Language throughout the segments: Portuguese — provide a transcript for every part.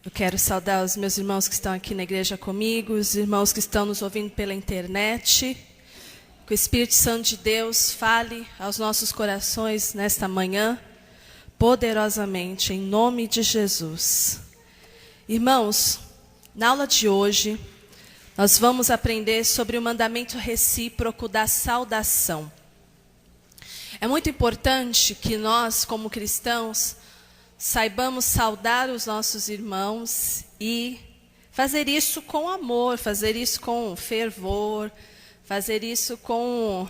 Eu quero saudar os meus irmãos que estão aqui na igreja comigo, os irmãos que estão nos ouvindo pela internet. Que o Espírito Santo de Deus fale aos nossos corações nesta manhã, poderosamente, em nome de Jesus. Irmãos, na aula de hoje, nós vamos aprender sobre o mandamento recíproco da saudação. É muito importante que nós, como cristãos, saibamos saudar os nossos irmãos e fazer isso com amor, fazer isso com fervor, fazer isso com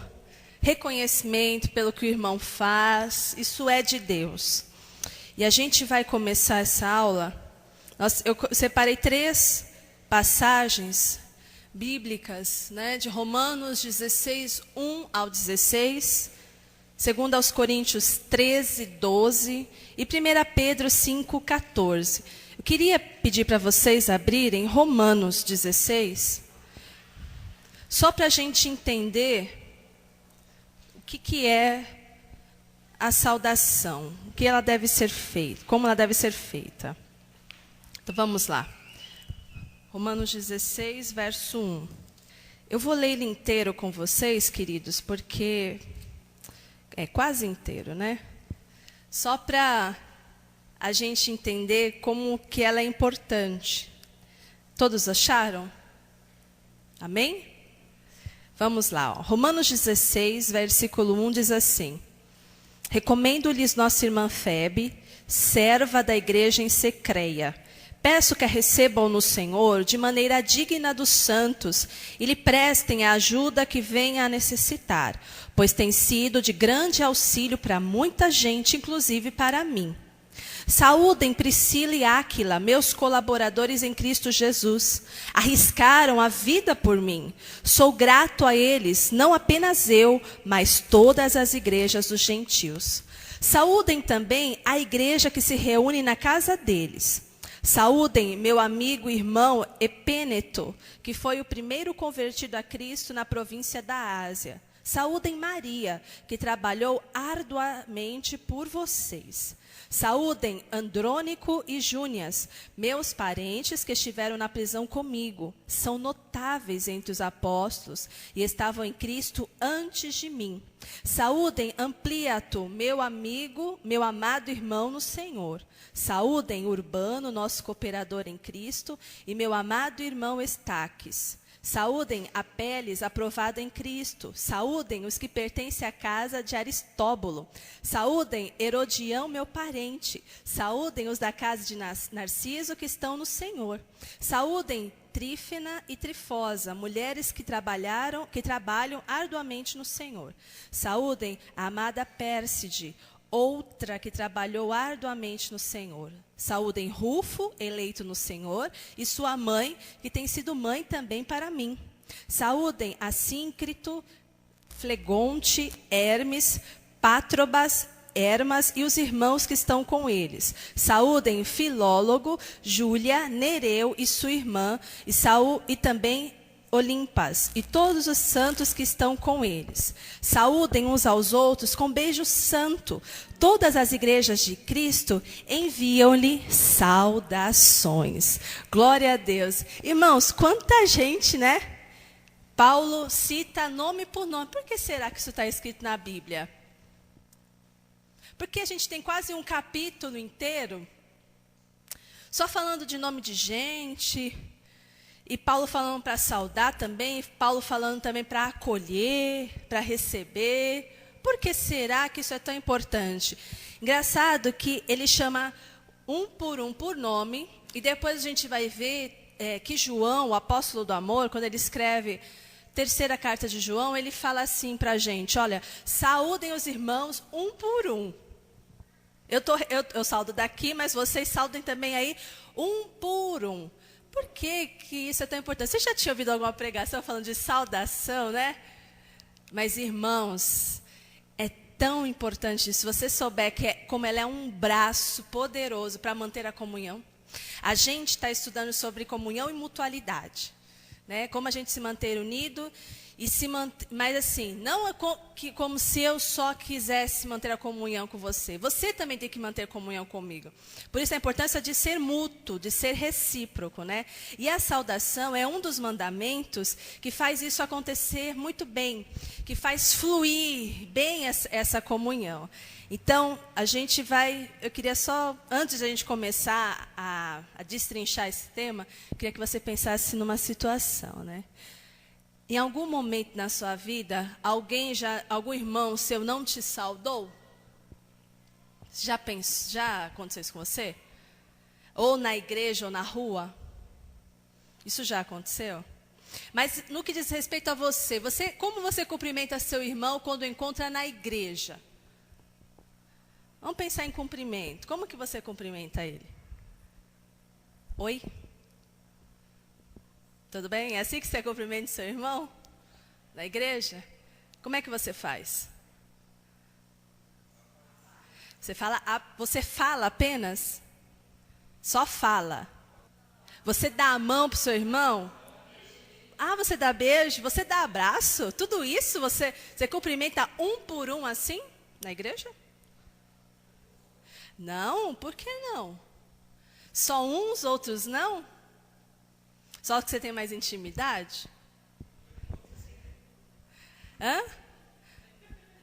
reconhecimento pelo que o irmão faz. Isso é de Deus. E a gente vai começar essa aula. Eu separei 3 passagens bíblicas, de Romanos 16, 1 ao 16, 2 aos Coríntios 13, 12 e 1 Pedro 5, 14. Eu queria pedir para vocês abrirem Romanos 16, só para a gente entender o que é a saudação, o que ela deve ser feita, como ela deve ser feita. Então vamos lá. Romanos 16, verso 1. Eu vou ler ele inteiro com vocês, queridos, porque é quase inteiro, Só para a gente entender como que ela é importante. Todos acharam? Amém? Vamos lá. Romanos 16, versículo 1 diz assim: Recomendo-lhes nossa irmã Febe, serva da igreja em Secreia. Peço que a recebam no Senhor de maneira digna dos santos e lhe prestem a ajuda que venha a necessitar, pois tem sido de grande auxílio para muita gente, inclusive para mim. Saúdem Priscila e Áquila, meus colaboradores em Cristo Jesus. Arriscaram a vida por mim. Sou grato a eles, não apenas eu, mas todas as igrejas dos gentios. Saúdem também a igreja que se reúne na casa deles. Saúdem meu amigo e irmão Epêneto, que foi o primeiro convertido a Cristo na província da Ásia. Saúdem Maria, que trabalhou arduamente por vocês. Saúdem Andrônico e Júnias, meus parentes que estiveram na prisão comigo. São notáveis entre os apóstolos e estavam em Cristo antes de mim. Saúdem Ampliato, meu amigo, meu amado irmão no Senhor. Saúdem Urbano, nosso cooperador em Cristo, e meu amado irmão Estaques. Saúdem Apeles, aprovado em Cristo. Saúdem os que pertencem à casa de Aristóbulo. Saúdem Herodião, meu parente. Saúdem os da casa de Narciso, que estão no Senhor. Saúdem Trífena e Trifosa, mulheres que trabalham arduamente no Senhor. Saúdem a amada Pérside, outra que trabalhou arduamente no Senhor. Saúdem Rufo, eleito no Senhor, e sua mãe, que tem sido mãe também para mim. Saúdem Assíncrito, Flegonte, Hermes, Pátrobas, Hermas e os irmãos que estão com eles. Saúdem Filólogo, Júlia, Nereu e sua irmã, e também Olimpas, e todos os santos que estão com eles. Saúdem uns aos outros com beijo santo. Todas as igrejas de Cristo enviam-lhe saudações. Glória a Deus. Irmãos, quanta gente, Paulo cita nome por nome. Por que será que isso está escrito na Bíblia? Porque a gente tem quase um capítulo inteiro só falando de nome de gente. E Paulo falando para saudar também, Paulo falando também para acolher, para receber. Por que será que isso é tão importante? Engraçado que ele chama um por nome, e depois a gente vai ver que João, o apóstolo do amor, quando ele escreve terceira carta de João, ele fala assim para a gente: olha, saúdem os irmãos um por um. Eu saldo daqui, mas vocês saudem também aí um por um. Por que isso é tão importante? Você já tinha ouvido alguma pregação falando de saudação, Mas, irmãos, é tão importante isso. Se você souber como ela é um braço poderoso para manter a comunhão. A gente está estudando sobre comunhão e mutualidade. né? Como a gente se manter unido e mas assim, não é como se eu só quisesse manter a comunhão com você. Você também tem que manter comunhão comigo. Por isso a importância de ser mútuo, de ser recíproco, né? E a saudação é um dos mandamentos que faz isso acontecer muito bem, que faz fluir bem essa comunhão. Então, eu queria só, antes de a gente começar a destrinchar esse tema, eu queria que você pensasse numa situação, né? Em algum momento na sua vida, algum irmão seu não te saudou? Já aconteceu isso com você? Ou na igreja ou na rua? Isso já aconteceu? Mas no que diz respeito a você, como você cumprimenta seu irmão quando encontra na igreja? Vamos pensar em cumprimento. Como que você cumprimenta ele? Oi? Tudo bem? É assim que você cumprimenta seu irmão? Na igreja? Como é que você faz? Você fala apenas? Só fala. Você dá a mão para o seu irmão? Ah, você dá beijo? Você dá abraço? Tudo isso você cumprimenta um por um assim? Na igreja? Não, por que não? Só uns, outros não? Só que você tem mais intimidade? Hã?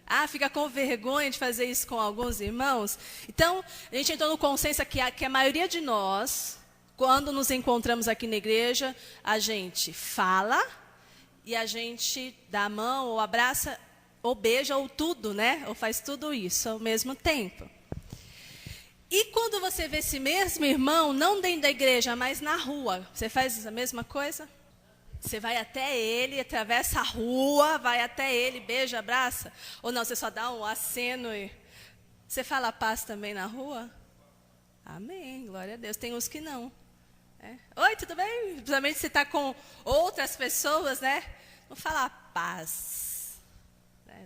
Ah, fica com vergonha de fazer isso com alguns irmãos? Então, a gente entrou no consenso que a maioria de nós, quando nos encontramos aqui na igreja, a gente fala e a gente dá a mão, ou abraça, ou beija, ou tudo, né? Ou faz tudo isso ao mesmo tempo. E quando você vê esse mesmo irmão, não dentro da igreja, mas na rua, você faz a mesma coisa? Você vai até ele, atravessa a rua, vai até ele, beija, abraça? Ou não, você só dá um aceno e... Você fala paz também na rua? Amém, glória a Deus. Tem uns que não. Oi, tudo bem? Principalmente se está com outras pessoas, né? Não fala paz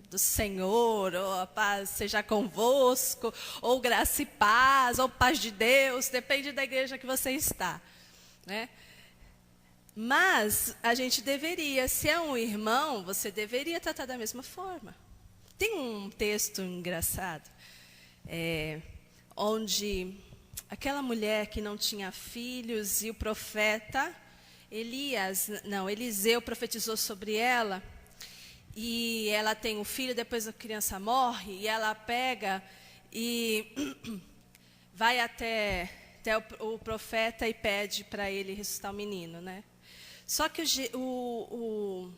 do Senhor, ou a paz seja convosco, ou graça e paz, ou paz de Deus, depende da igreja que você está, né? Mas a gente deveria, se é um irmão, você deveria tratar da mesma forma. Tem um texto engraçado, onde aquela mulher que não tinha filhos e o profeta Eliseu profetizou sobre ela, e ela tem um filho, depois a criança morre, e ela pega e vai até o profeta e pede para ele ressuscitar o menino, né? Só que o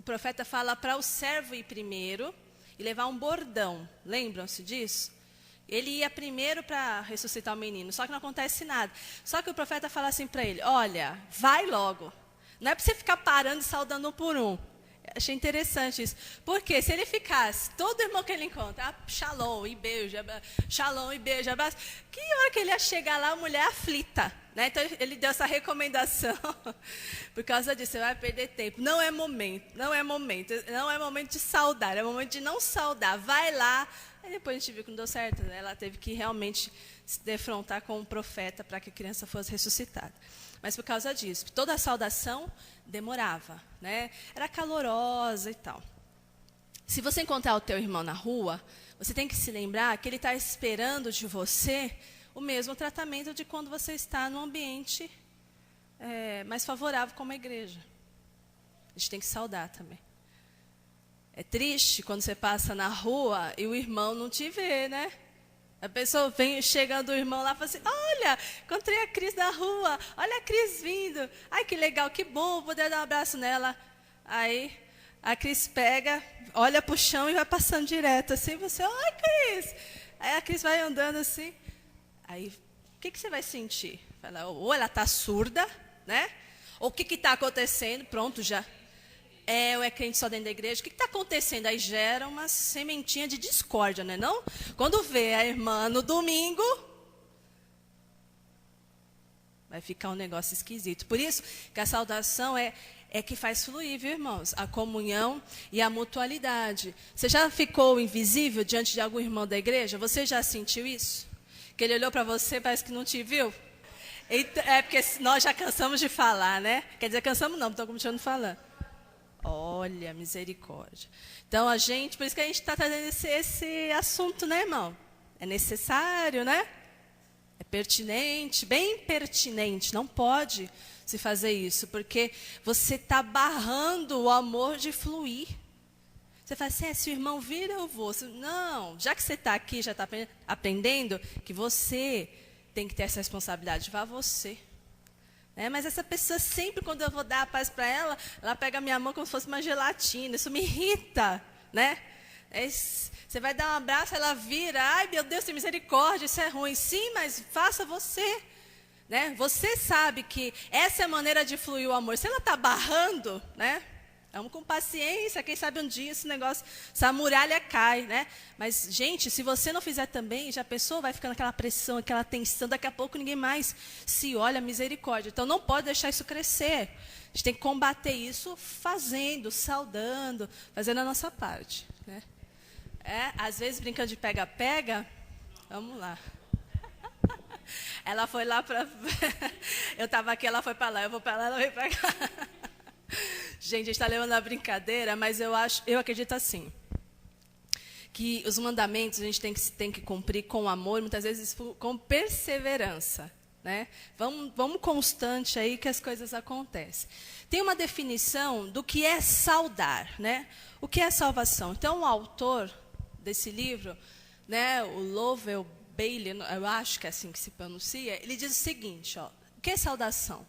profeta fala para o servo ir primeiro e levar um bordão. Lembram-se disso? Ele ia primeiro para ressuscitar o menino, só que não acontece nada. Só que o profeta fala assim para ele, olha, vai logo. Não é para você ficar parando e saudando um por um. Achei interessante isso. Porque se ele ficasse, todo irmão que ele encontra, shalom e beijo, shalom e beijo, abraço, que hora que ele ia chegar lá, a mulher aflita, né? Então ele deu essa recomendação, por causa disso, você vai perder tempo. Não é momento de saudar, é momento de não saudar. Vai lá. Aí depois a gente viu que não deu certo, né? Ela teve que realmente se defrontar com o profeta para que a criança fosse ressuscitada. Mas por causa disso, toda a saudação demorava, né? Era calorosa e tal. Se você encontrar o teu irmão na rua, você tem que se lembrar que ele está esperando de você o mesmo tratamento de quando você está num ambiente mais favorável como a igreja. A gente tem que saudar também. É triste quando você passa na rua e o irmão não te vê, né? A pessoa vem chegando o irmão lá e fala assim, olha, encontrei a Cris na rua, olha a Cris vindo. Ai, que legal, que bom, vou poder dar um abraço nela. Aí a Cris pega, olha para o chão e vai passando direto assim, você, ai, Cris. Aí a Cris vai andando assim. Aí, o que você vai sentir? Fala, ou ela está surda, né? Ou o que está acontecendo? Pronto, já. Ou é crente só dentro da igreja? O que está acontecendo? Aí gera uma sementinha de discórdia, não é não? Quando vê a irmã no domingo, vai ficar um negócio esquisito. Por isso que a saudação é que faz fluir, viu, irmãos? A comunhão e a mutualidade. Você já ficou invisível diante de algum irmão da igreja? Você já sentiu isso? Que ele olhou para você, parece que não te viu? É porque nós já cansamos de falar, né? Quer dizer, cansamos não, estou continuando falando. Olha, misericórdia. Então, por isso que a gente está trazendo esse assunto, né, irmão? É necessário, né? É pertinente, bem pertinente. Não pode se fazer isso, porque você está barrando o amor de fluir. Você fala assim, se o irmão vir, eu vou. Não, já que você está aqui, já está aprendendo, que você tem que ter essa responsabilidade, vá você. Mas essa pessoa sempre, quando eu vou dar a paz para ela, ela pega a minha mão como se fosse uma gelatina. Isso me irrita, né? Você vai dar um abraço, ela vira, ai meu Deus, tem misericórdia, isso é ruim. Sim, mas faça você. Né? Você sabe que essa é a maneira de fluir o amor. Se ela está barrando, né? Vamos com paciência, quem sabe um dia essa muralha cai, né? Mas, gente, se você não fizer também, já a pessoa vai ficando aquela pressão, aquela tensão, daqui a pouco ninguém mais se olha, misericórdia. Então, não pode deixar isso crescer. A gente tem que combater isso fazendo, saudando, fazendo a nossa parte. Né? Às vezes, brincando de pega-pega, vamos lá. Ela foi lá para... Eu estava aqui, ela foi para lá, eu vou para lá, ela veio para cá. Gente, a gente está levando a brincadeira, mas eu acredito assim, que os mandamentos a gente tem que cumprir com amor, muitas vezes com perseverança. Né? Vamos constante aí que as coisas acontecem. Tem uma definição do que é saudar, né? O que é salvação? Então, o autor desse livro, né, o Lovell Bailey, eu acho que é assim que se pronuncia, ele diz o seguinte, ó, o que é saudação?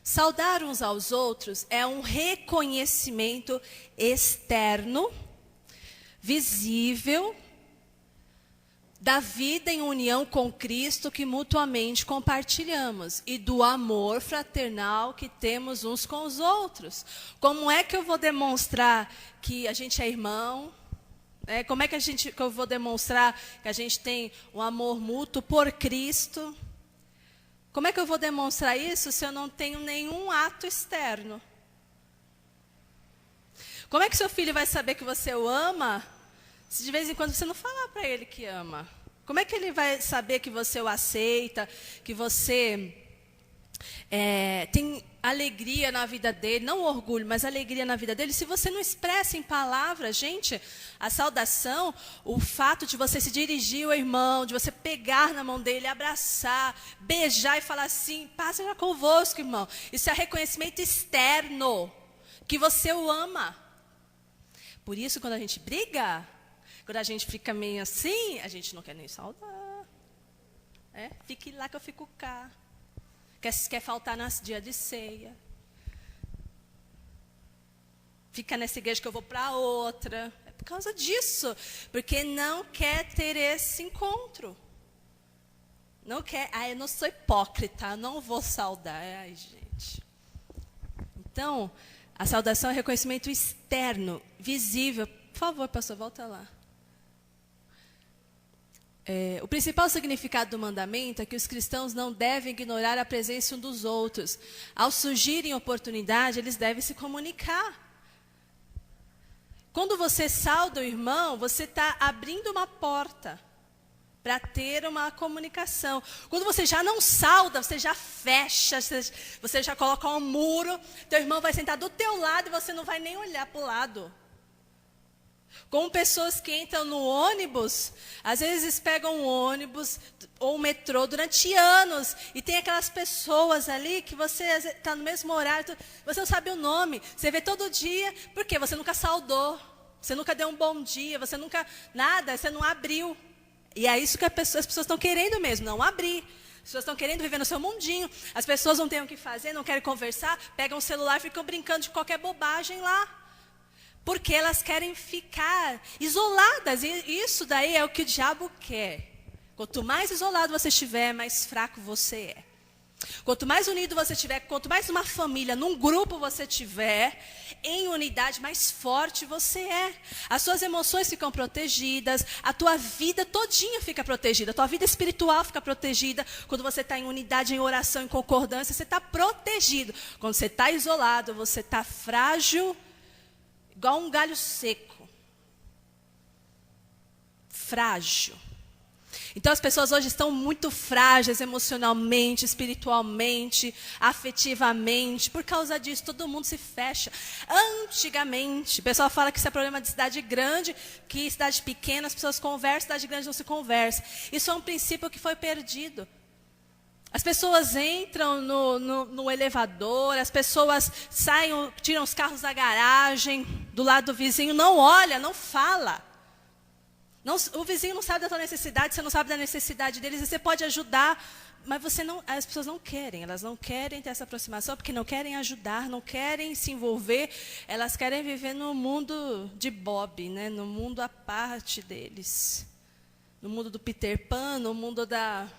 Saudar uns aos outros é um reconhecimento externo, visível, da vida em união com Cristo que mutuamente compartilhamos e do amor fraternal que temos uns com os outros. Como é que eu vou demonstrar que a gente é irmão? Como é que eu vou demonstrar que a gente tem um amor mútuo por Cristo? Como é que eu vou demonstrar isso se eu não tenho nenhum ato externo? Como é que seu filho vai saber que você o ama se de vez em quando você não falar para ele que ama? Como é que ele vai saber que você o aceita, que você tem alegria na vida dele, não orgulho, mas alegria na vida dele, se você não expressa em palavras? Gente, a saudação, o fato de você se dirigir ao irmão, de você pegar na mão dele, abraçar, beijar e falar assim, paz seja convosco, irmão. Isso é reconhecimento externo, que você o ama. Por isso, quando a gente briga, quando a gente fica meio assim, a gente não quer nem saudar. Fique lá que eu fico cá. Quer faltar nas dias de ceia. Fica nessa igreja que eu vou para outra. É por causa disso. Porque não quer ter esse encontro. Não quer. Eu não sou hipócrita, não vou saudar. Ai, gente. Então, a saudação é reconhecimento externo, visível. Por favor, pastor, volta lá. O principal significado do mandamento é que os cristãos não devem ignorar a presença um dos outros. Ao surgirem oportunidade, eles devem se comunicar. Quando você sauda o irmão, você está abrindo uma porta para ter uma comunicação. Quando você já não sauda, você já fecha, você já coloca um muro, teu irmão vai sentar do teu lado e você não vai nem olhar para o lado. Como pessoas que entram no ônibus, às vezes pegam um ônibus ou um metrô durante anos, e tem aquelas pessoas ali que você está no mesmo horário, você não sabe o nome, você vê todo dia, porque você nunca saudou, você nunca deu um bom dia, você nunca, nada, você não abriu. E é isso que as pessoas estão querendo mesmo, não abrir. As pessoas estão querendo viver no seu mundinho, as pessoas não têm o que fazer, não querem conversar, pegam o celular e ficam brincando de qualquer bobagem lá. Porque elas querem ficar isoladas. E isso daí é o que o diabo quer. Quanto mais isolado você estiver, mais fraco você é. Quanto mais unido você estiver, quanto mais numa família, num grupo você estiver, em unidade, mais forte você é. As suas emoções ficam protegidas, a tua vida todinha fica protegida, a tua vida espiritual fica protegida. Quando você está em unidade, em oração, em concordância, você está protegido. Quando você está isolado, você está frágil, igual um galho seco. Frágil. Então as pessoas hoje estão muito frágeis emocionalmente, espiritualmente, afetivamente. Por causa disso, todo mundo se fecha. Antigamente, o pessoal fala que isso é problema de cidade grande, que cidade pequena as pessoas conversam, cidade grande não se conversa. Isso é um princípio que foi perdido. As pessoas entram no elevador, as pessoas saem, tiram os carros da garagem, do lado do vizinho, não olha, não fala. Não, o vizinho não sabe da tua necessidade, você não sabe da necessidade deles, e você pode ajudar, mas as pessoas não querem, elas não querem ter essa aproximação, porque não querem ajudar, não querem se envolver, elas querem viver no mundo de Bob, né? No mundo à parte deles, no mundo do Peter Pan, no mundo da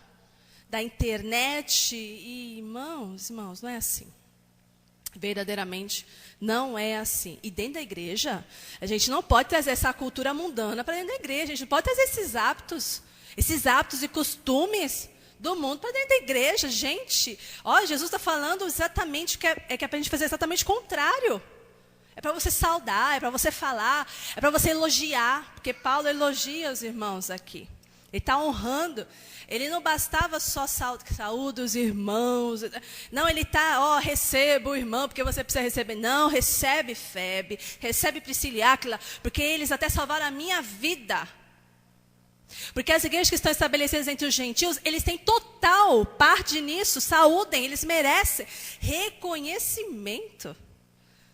internet. E irmãos, não é assim. Verdadeiramente não é assim. E dentro da igreja, a gente não pode trazer essa cultura mundana para dentro da igreja. A gente não pode trazer esses hábitos e costumes do mundo para dentro da igreja. Gente, Jesus está falando exatamente que é para a gente fazer exatamente o contrário. É para você saudar, é para você falar, é para você elogiar. Porque Paulo elogia os irmãos aqui. Ele está honrando. Ele não bastava só saúde os irmãos. Não, ele está, receba o irmão, porque você precisa receber. Não, recebe Febe, recebe Priscila e Áquila, porque eles até salvaram a minha vida. Porque as igrejas que estão estabelecidas entre os gentios, eles têm total parte nisso, saúdem, eles merecem reconhecimento.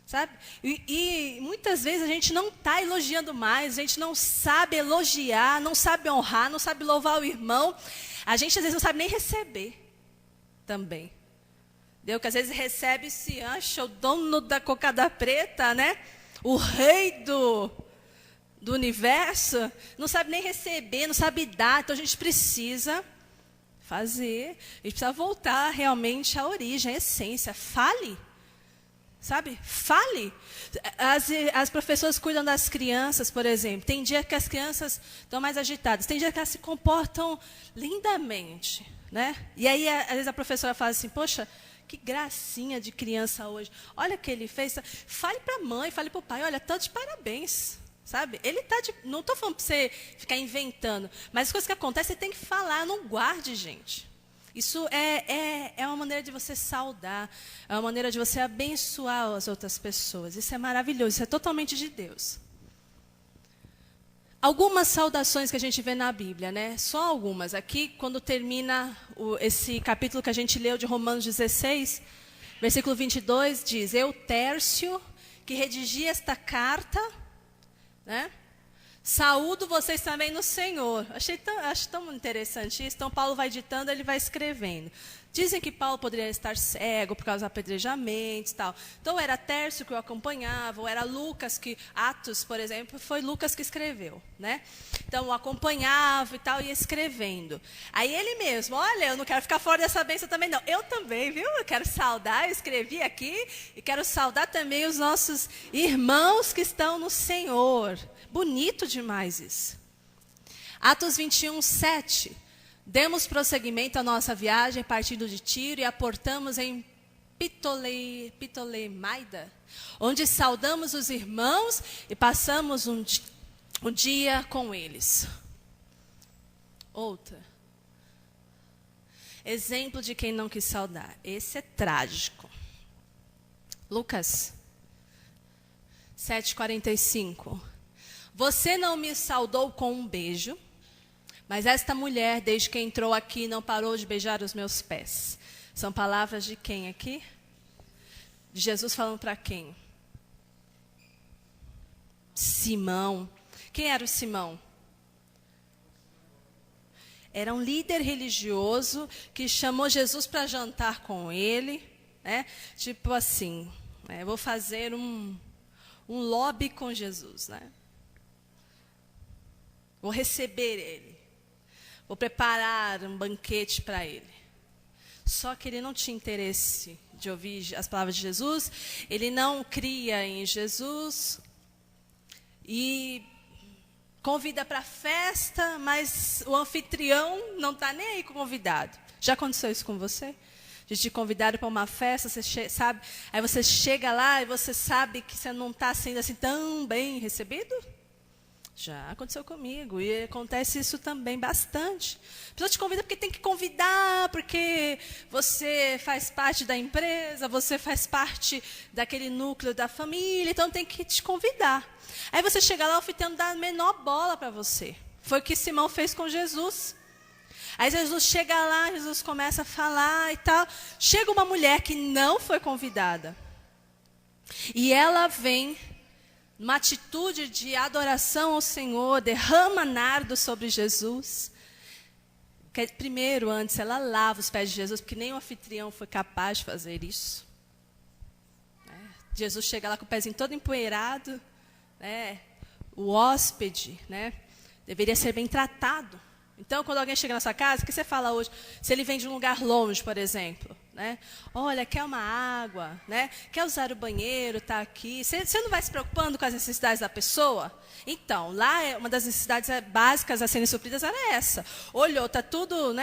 Sabe? E muitas vezes a gente não está elogiando mais, a gente não sabe elogiar, não sabe honrar, não sabe louvar o irmão. A gente às vezes não sabe nem receber também. Deu que às vezes recebe e se acha o dono da cocada preta, né? O rei do universo, não sabe nem receber, não sabe dar. Então a gente precisa fazer, a gente precisa voltar realmente à origem, à essência. Fale. Sabe? Fale. As professoras cuidam das crianças, por exemplo. Tem dia que as crianças estão mais agitadas. Tem dia que elas se comportam lindamente. Né? E aí, às vezes, a professora fala assim, poxa, que gracinha de criança hoje. Olha o que ele fez. Fale para a mãe, fale para o pai. Olha, tanto de parabéns. Sabe? Ele tá não estou falando para você ficar inventando. Mas as coisas que acontecem, você tem que falar. Não guarde, gente. Isso é uma maneira de você saudar, é uma maneira de você abençoar as outras pessoas. Isso é maravilhoso, isso é totalmente de Deus. Algumas saudações que a gente vê na Bíblia, né? Só algumas. Aqui, quando termina esse capítulo que a gente leu de Romanos 16, versículo 22, diz, eu, Tércio, que redigi esta carta, né? Saúdo vocês também no Senhor. Acho tão interessante isso. Então, Paulo vai ditando, ele vai escrevendo. Dizem que Paulo poderia estar cego por causa do apedrejamento e tal. Então, era Tércio que o acompanhava, ou era Lucas, que Atos, por exemplo, foi Lucas que escreveu. Né? Então, o acompanhava e tal, ia escrevendo. Aí ele mesmo, olha, eu não quero ficar fora dessa bênção também, não. Eu também, viu? Eu quero saudar, eu escrevi aqui, e quero saudar também os nossos irmãos que estão no Senhor. Bonito demais isso. Atos 21, 7. Demos prosseguimento à nossa viagem, partindo de Tiro, e aportamos em Ptolemaida, onde saudamos os irmãos e passamos um dia com eles. Outra. Exemplo de quem não quis saudar. Esse é trágico. Lucas 7:45. Você não me saudou com um beijo, mas esta mulher, desde que entrou aqui, não parou de beijar os meus pés. São palavras de quem aqui? De Jesus falando para quem? Simão. Quem era o Simão? Era um líder religioso que chamou Jesus para jantar com ele. Né? Tipo assim, vou fazer um lobby com Jesus, né? Vou receber ele. Vou preparar um banquete para ele. Só que ele não tinha interesse de ouvir as palavras de Jesus. Ele não cria em Jesus. E convida para a festa, mas o anfitrião não está nem aí com o convidado. Já aconteceu isso com você? De te convidaram para uma festa, você sabe? Aí você chega lá e você sabe que você não está sendo assim tão bem recebido? Já aconteceu comigo, e acontece isso também bastante. A pessoa te convida porque tem que convidar, porque você faz parte da empresa, você faz parte daquele núcleo da família, então tem que te convidar. Aí você chega lá, o anfitrião não dá a menor bola para você. Foi o que Simão fez com Jesus. Aí Jesus chega lá, Jesus começa a falar e tal. Chega uma mulher que não foi convidada. E ela vem numa atitude de adoração ao Senhor, derrama nardo sobre Jesus. Primeiro, antes, ela lava os pés de Jesus, porque nem o anfitrião foi capaz de fazer isso. Jesus chega lá com o pezinho todo empoeirado. O hóspede, deveria ser bem tratado. Então, quando alguém chega na sua casa, o que você fala hoje? Se ele vem de um lugar longe, por exemplo. Olha, quer uma água, quer usar o banheiro, está aqui. Você não vai se preocupando com as necessidades da pessoa? Então, lá uma das necessidades básicas a serem supridas era essa. Olhou, está tudo,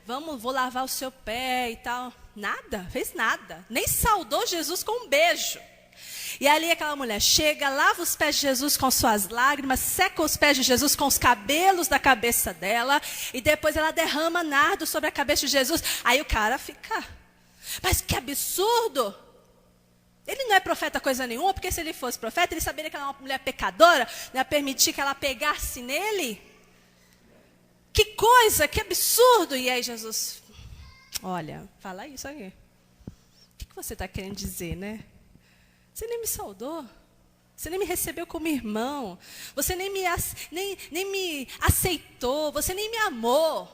vou lavar o seu pé e tal. Nada, fez nada. Nem saudou Jesus com um beijo. E ali aquela mulher chega, lava os pés de Jesus com suas lágrimas, seca os pés de Jesus com os cabelos da cabeça dela, e depois ela derrama nardo sobre a cabeça de Jesus. Aí o cara fica, mas que absurdo! Ele não é profeta coisa nenhuma, porque se ele fosse profeta, ele saberia que ela é uma mulher pecadora, não ia permitir que ela pegasse nele. Que coisa, que absurdo! E aí Jesus, olha, fala isso aqui. O que você está querendo dizer, Você nem me saudou. Você nem me recebeu como irmão. Você nem me aceitou. Você nem me amou.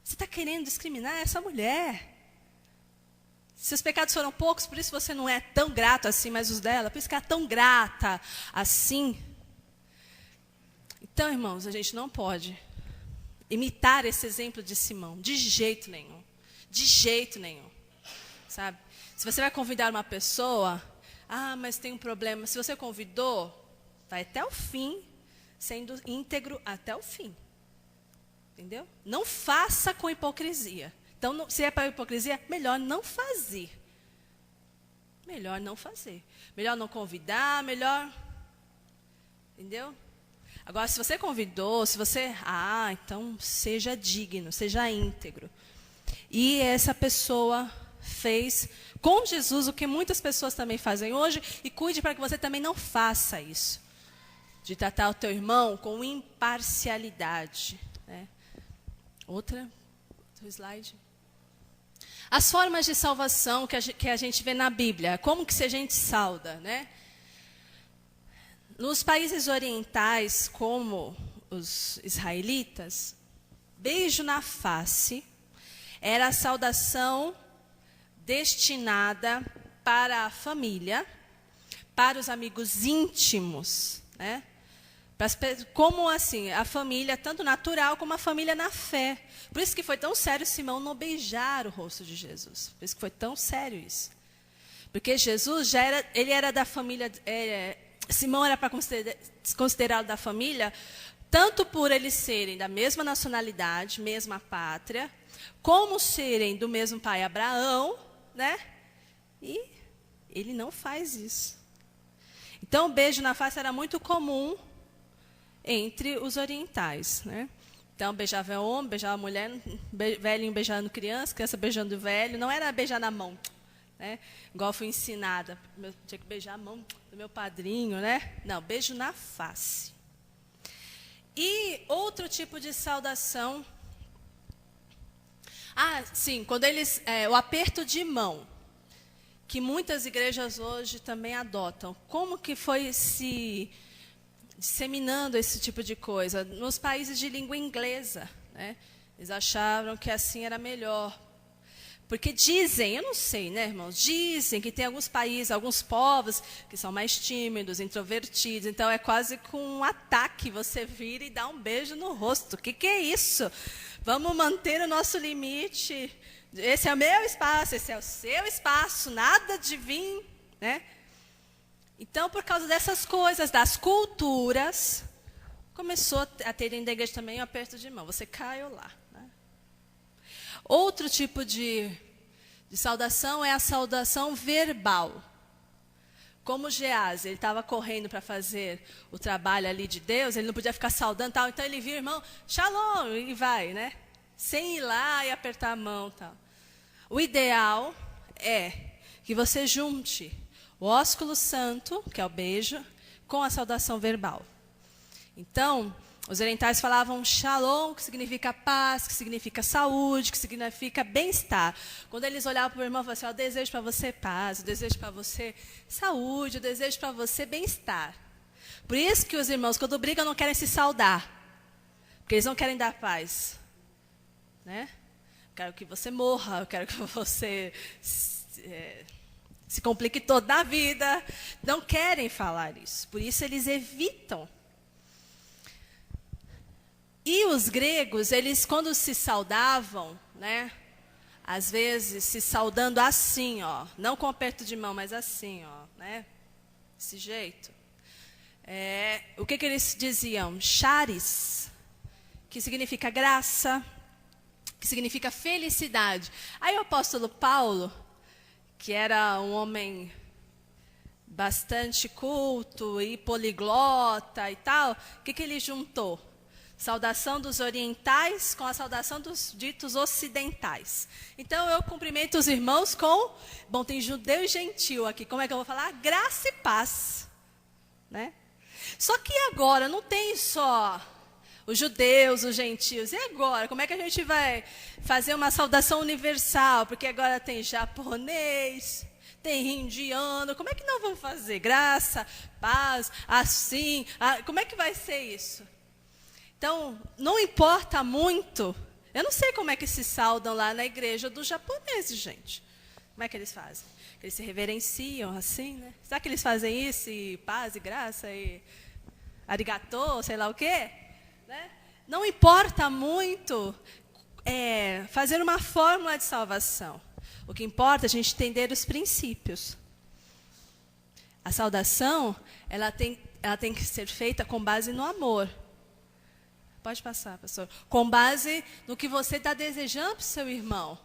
Você está querendo discriminar essa mulher. Seus pecados foram poucos, por isso você não é tão grato assim, mas os dela, por isso que ela é tão grata assim. Então, irmãos, a gente não pode imitar esse exemplo de Simão. De jeito nenhum. De jeito nenhum. Sabe? Se você vai convidar uma pessoa... mas tem um problema. Se você convidou, vai até o fim, sendo íntegro até o fim. Entendeu? Não faça com hipocrisia. Então, se é para hipocrisia, melhor não fazer. Melhor não fazer. Melhor não convidar, melhor... Entendeu? Agora, se você convidou, se você... então seja digno, seja íntegro. E essa pessoa fez... com Jesus, o que muitas pessoas também fazem hoje, e cuide para que você também não faça isso. De tratar o teu irmão com imparcialidade. Outro slide. As formas de salvação que a gente vê na Bíblia. Como que a gente salda, Nos países orientais, como os israelitas, beijo na face era a saudação destinada para a família, para os amigos íntimos, como assim, a família, tanto natural como a família na fé. Por isso que foi tão sério Simão não beijar o rosto de Jesus. Por isso que foi tão sério isso. Porque Jesus ele era da família, Simão era para considerá-lo da família, tanto por eles serem da mesma nacionalidade, mesma pátria, como serem do mesmo pai Abraão, E ele não faz isso. Então, o beijo na face era muito comum entre os orientais, Então, beijava homem, beijava mulher, velhinho beijando criança, criança beijando velho. Não era beijar na mão, igual fui ensinada. Tinha que beijar a mão do meu padrinho, Não, beijo na face. E outro tipo de saudação... sim, quando eles... o aperto de mão, que muitas igrejas hoje também adotam. Como que foi se disseminando esse tipo de coisa? Nos países de língua inglesa, eles acharam que assim era melhor. Porque dizem, eu não sei, irmãos? Dizem que tem alguns países, alguns povos que são mais tímidos, introvertidos. Então, é quase com um ataque você vira e dá um beijo no rosto. O que é isso? Vamos manter o nosso limite. Esse é o meu espaço, esse é o seu espaço. Nada de vir, Então, por causa dessas coisas, das culturas, começou a ter dentro da igreja também um aperto de mão. Você caiu lá. Outro tipo de saudação é a saudação verbal. Como Gease, ele estava correndo para fazer o trabalho ali de Deus, ele não podia ficar saudando tal, então ele viu o irmão, shalom, e vai, né? Sem ir lá e apertar a mão tal. O ideal é que você junte o ósculo santo, que é o beijo, com a saudação verbal. Então, os orientais falavam shalom, que significa paz, que significa saúde, que significa bem-estar. Quando eles olhavam para o irmão e falavam assim, eu desejo para você paz, eu desejo para você saúde, eu desejo para você bem-estar. Por isso que os irmãos, quando brigam, não querem se saudar. Porque eles não querem dar paz. Né? Eu quero que você morra, eu quero que você se complique toda a vida. Não querem falar isso. Por isso eles evitam. E os gregos, eles quando se saudavam, né, às vezes se saudando assim, ó, não com aperto de mão, mas assim, ó, né, desse jeito. O que eles diziam? Charis, que significa graça, que significa felicidade. Aí o apóstolo Paulo, que era um homem bastante culto e poliglota e tal, o que ele juntou? Saudação dos orientais com a saudação dos ditos ocidentais. Então, eu cumprimento os irmãos com... Bom, tem judeu e gentil aqui. Como é que eu vou falar? Graça e paz. Né? Só que agora, não tem só os judeus, os gentios. E agora? Como é que a gente vai fazer uma saudação universal? Porque agora tem japonês, tem indiano. Como é que nós vamos fazer? Graça, paz, assim. Como é que vai ser isso? Então, não importa muito. Eu não sei como é que se saudam lá na igreja dos japoneses, gente. Como é que eles fazem? Eles se reverenciam assim, né? Será que eles fazem isso e paz e graça e arigatô, sei lá o quê? Né? Não importa muito fazer uma fórmula de salvação. O que importa é a gente entender os princípios. A saudação, ela tem que ser feita com base no amor. Pode passar, pastor. Com base no que você está desejando para o seu irmão.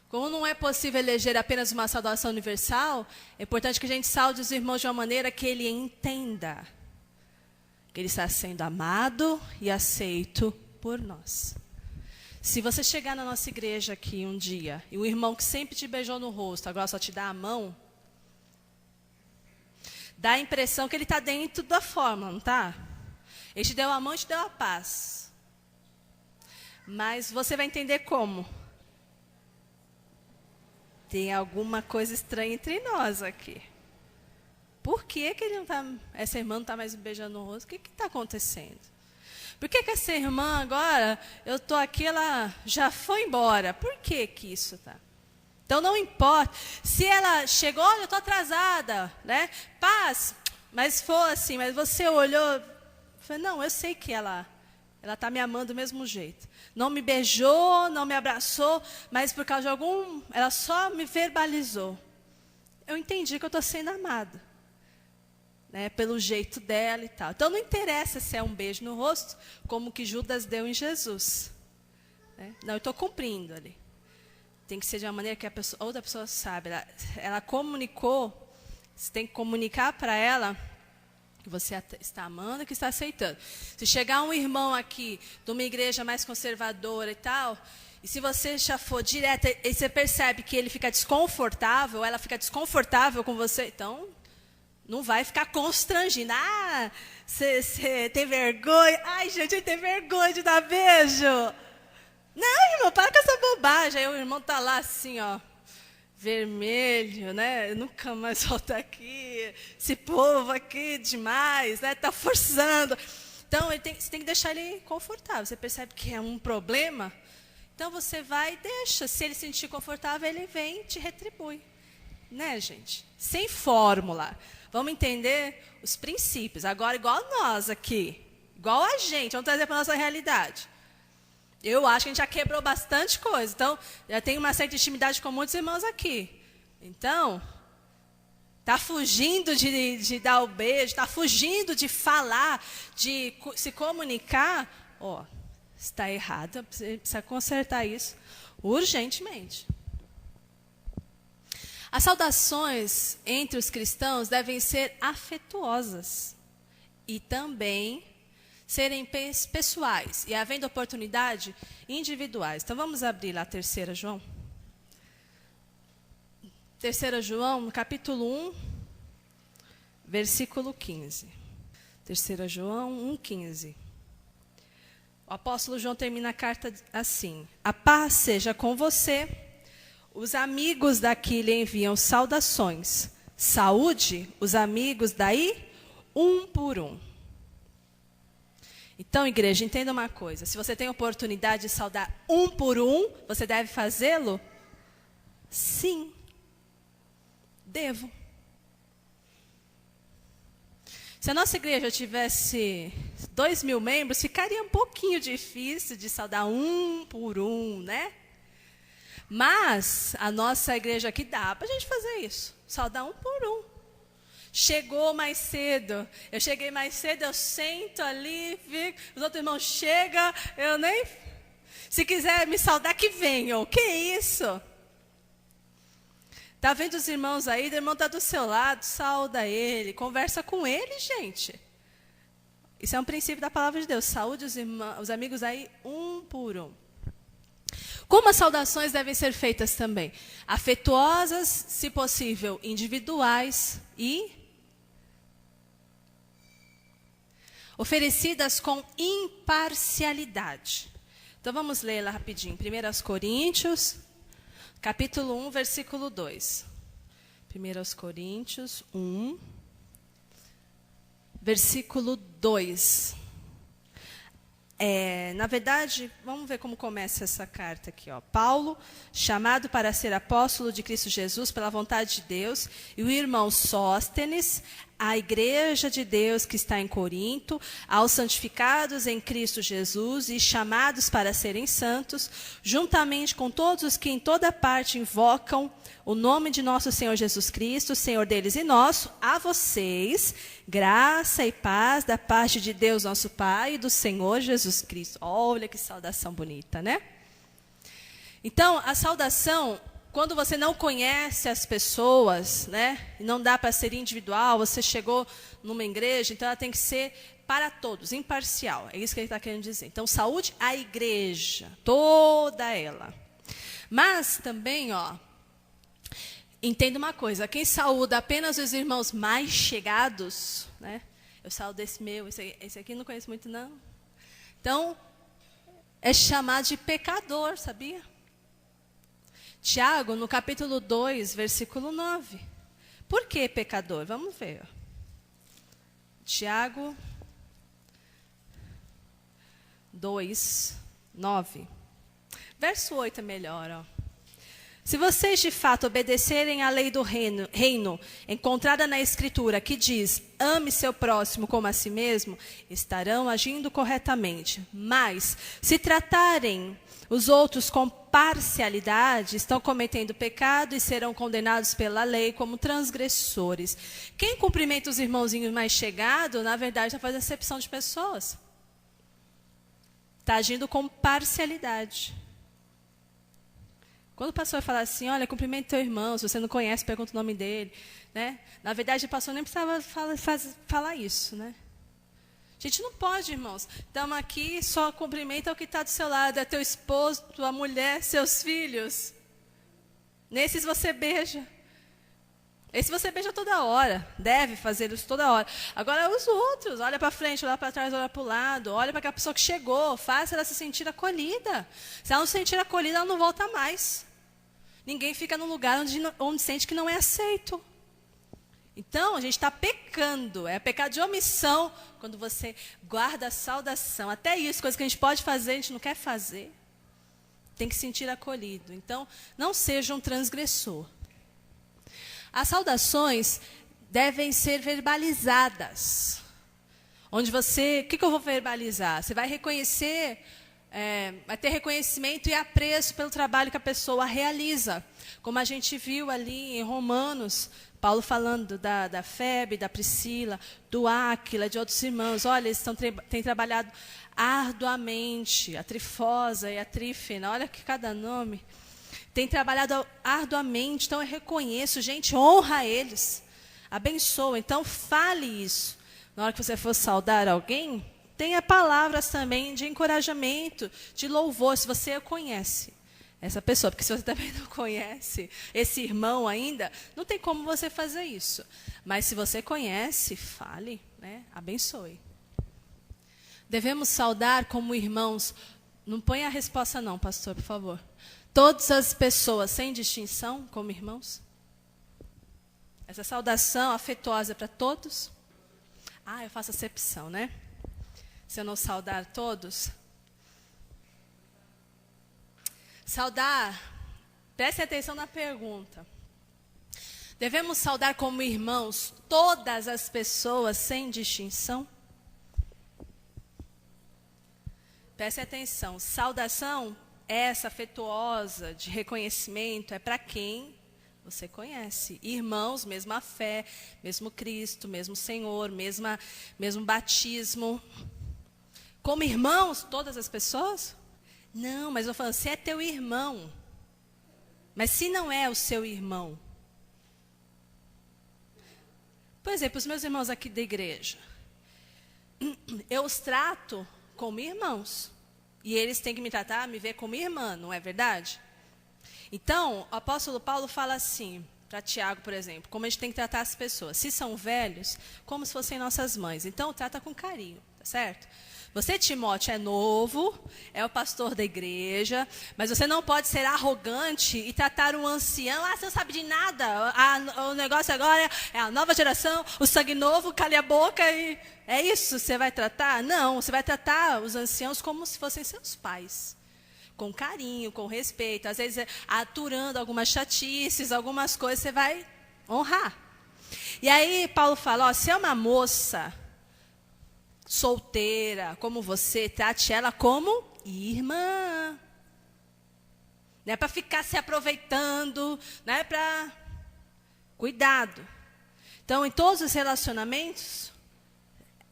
Como não é possível eleger apenas uma saudação universal, é importante que a gente saude os irmãos de uma maneira que ele entenda que ele está sendo amado e aceito por nós. Se você chegar na nossa igreja aqui um dia, e o irmão que sempre te beijou no rosto, agora só te dá a mão, dá a impressão que ele está dentro da forma, não está? Ele te deu a mão e te deu a paz. Mas você vai entender como. Tem alguma coisa estranha entre nós aqui. Por que ele não tá, essa irmã não está mais me beijando no rosto? O que está acontecendo? Por que essa irmã agora, eu estou aqui, ela já foi embora? Por que isso está? Então não importa. Se ela chegou, olha, eu estou atrasada, né? Paz, mas foi assim, mas você olhou, falou, não, eu sei que ela está me amando do mesmo jeito. Não me beijou, não me abraçou, mas por causa de ela só me verbalizou. Eu entendi que eu estou sendo amada. Né, pelo jeito dela e tal. Então não interessa se é um beijo no rosto, como que Judas deu em Jesus. Né? Não, eu estou cumprindo ali. Tem que ser de uma maneira que a outra pessoa sabe. Ela comunicou, você tem que comunicar para ela que você está amando e que está aceitando. Se chegar um irmão aqui de uma igreja mais conservadora e tal, e se você já for direto e você percebe que ele fica desconfortável, ela fica desconfortável com você, então não vai ficar constrangindo. Ah, você tem vergonha? Ai, gente, eu tenho vergonha de dar beijo. Não, irmão, para com essa bobagem. Aí o irmão está lá assim, ó, vermelho, né? Eu nunca mais volto aqui. Esse povo aqui demais, né? Está forçando. Então, você tem que deixar ele confortável. Você percebe que é um problema? Então, você vai e deixa. Se ele se sentir confortável, ele vem e te retribui. Né, gente? Sem fórmula. Vamos entender os princípios. Agora, igual nós aqui. Igual a gente. Vamos trazer para a nossa realidade. Eu acho que a gente já quebrou bastante coisa. Então, já tem uma certa intimidade com muitos irmãos aqui. Então, está fugindo de dar o beijo, está fugindo de falar, de se comunicar. Ó, está errado, precisa consertar isso urgentemente. As saudações entre os cristãos devem ser afetuosas e também serem pessoais e, havendo oportunidade, individuais. Então, vamos abrir lá 3 João. 3 João, no capítulo 1, versículo 15. 3 João 1,15. O apóstolo João termina a carta assim: a paz seja com você. Os amigos daqui lhe enviam saudações. Saúde os amigos daí, um por um. Então, igreja, entenda uma coisa. Se você tem oportunidade de saudar um por um, você deve fazê-lo? Sim. Devo. Se a nossa igreja tivesse 2.000 membros, ficaria um pouquinho difícil de saudar um por um, né? Mas a nossa igreja aqui dá para a gente fazer isso. Saudar um por um. Chegou mais cedo. Eu cheguei mais cedo, eu sento ali, os outros irmãos chegam, eu nem... Se quiser me saudar, que venham. Que isso? Tá vendo os irmãos aí? O irmão está do seu lado, sauda ele, conversa com ele, gente. Isso é um princípio da palavra de Deus. Saúde os amigos aí, um por um. Como as saudações devem ser feitas também? Afetuosas, se possível, individuais e oferecidas com imparcialidade. Então vamos ler lá rapidinho. 1 Coríntios, capítulo 1, versículo 2. 1 Coríntios 1, versículo 2. Na verdade, vamos ver como começa essa carta aqui. Paulo, chamado para ser apóstolo de Cristo Jesus pela vontade de Deus, e o irmão Sóstenes, a igreja de Deus que está em Corinto, aos santificados em Cristo Jesus e chamados para serem santos, juntamente com todos os que em toda parte invocam o nome de nosso Senhor Jesus Cristo, Senhor deles e nosso, a vocês, graça e paz da parte de Deus nosso Pai e do Senhor Jesus Cristo. Olha que saudação bonita, né? Então, a saudação, quando você não conhece as pessoas, né? E não dá para ser individual, você chegou numa igreja, então ela tem que ser para todos, imparcial. É isso que ele está querendo dizer. Então, saúde a igreja, toda ela. Mas também, entenda uma coisa, quem saúda apenas os irmãos mais chegados, né? Eu saúdo esse meu, esse aqui não conheço muito não. Então, é chamado de pecador, sabia? Tiago, no capítulo 2, versículo 9. Por que pecador? Vamos ver. Tiago 2, 9. Verso 8 é melhor, Se vocês de fato obedecerem à lei do reino, encontrada na Escritura, que diz, ame seu próximo como a si mesmo, estarão agindo corretamente. Mas, se tratarem os outros com parcialidade, estão cometendo pecado e serão condenados pela lei como transgressores. Quem cumprimenta os irmãozinhos mais chegados, na verdade, está fazendo acepção de pessoas. Está agindo com parcialidade. Quando o pastor fala assim, olha, cumprimenta teu irmão, se você não conhece, pergunta o nome dele. Né? Na verdade, o pastor nem precisava falar isso. Né? A gente não pode, irmãos. Estamos aqui, só cumprimenta o que está do seu lado. É teu esposo, tua mulher, seus filhos. Nesses você beija. Esse você beija toda hora. Deve fazer isso toda hora. Agora, os outros. Olha para frente, olha para trás, olha para o lado. Olha para aquela pessoa que chegou. Faça ela se sentir acolhida. Se ela não se sentir acolhida, ela não volta mais. Ninguém fica num lugar onde sente que não é aceito. Então, a gente está pecando. É pecado de omissão quando você guarda a saudação. Até isso, coisa que a gente pode fazer, a gente não quer fazer. Tem que se sentir acolhido. Então, não seja um transgressor. As saudações devem ser verbalizadas. Onde você... O que eu vou verbalizar? Você vai reconhecer... vai ter reconhecimento e apreço pelo trabalho que a pessoa realiza. Como a gente viu ali em Romanos, Paulo falando da Febe, da Priscila, do Áquila, de outros irmãos. Olha, eles têm trabalhado arduamente, a Trifosa e a Trífena, olha que cada nome. têm trabalhado arduamente, então eu reconheço, gente, honra eles, abençoa. Então fale isso. Na hora que você for saudar alguém, tenha palavras também de encorajamento, de louvor, se você conhece essa pessoa. Porque se você também não conhece esse irmão ainda, não tem como você fazer isso. Mas se você conhece, fale, né? Abençoe. Devemos saudar como irmãos. Não põe a resposta não, pastor, por favor. Todas as pessoas, sem distinção, como irmãos? Essa saudação afetuosa para todos? Eu faço acepção, né? Se eu não saudar todos. Saudar, preste atenção na pergunta. Devemos saudar como irmãos todas as pessoas sem distinção? Preste atenção, saudação, essa afetuosa, de reconhecimento, é para quem você conhece. Irmãos, mesma fé, mesmo Cristo, mesmo Senhor, mesmo batismo. Como irmãos, todas as pessoas? Não, mas eu falo, se é teu irmão. Mas se não é o seu irmão. Por exemplo, os meus irmãos aqui da igreja. Eu os trato como irmãos. E eles têm que me tratar, me ver como irmã, não é verdade? Então, o apóstolo Paulo fala assim, para Tiago, por exemplo, como a gente tem que tratar as pessoas. Se são velhos, como se fossem nossas mães. Então, trata com carinho, tá certo? Você, Timóteo, é novo, é o pastor da igreja, mas você não pode ser arrogante e tratar um ancião. Você não sabe de nada, o negócio agora é a nova geração, o sangue novo, cale a boca e... É isso que você vai tratar? Não, você vai tratar os anciãos como se fossem seus pais. Com carinho, com respeito. Às vezes, aturando algumas chatices, algumas coisas, você vai honrar. E aí, Paulo fala, se é uma moça solteira, como você, trate ela como irmã. Não é para ficar se aproveitando, não é para... Cuidado. Então, em todos os relacionamentos,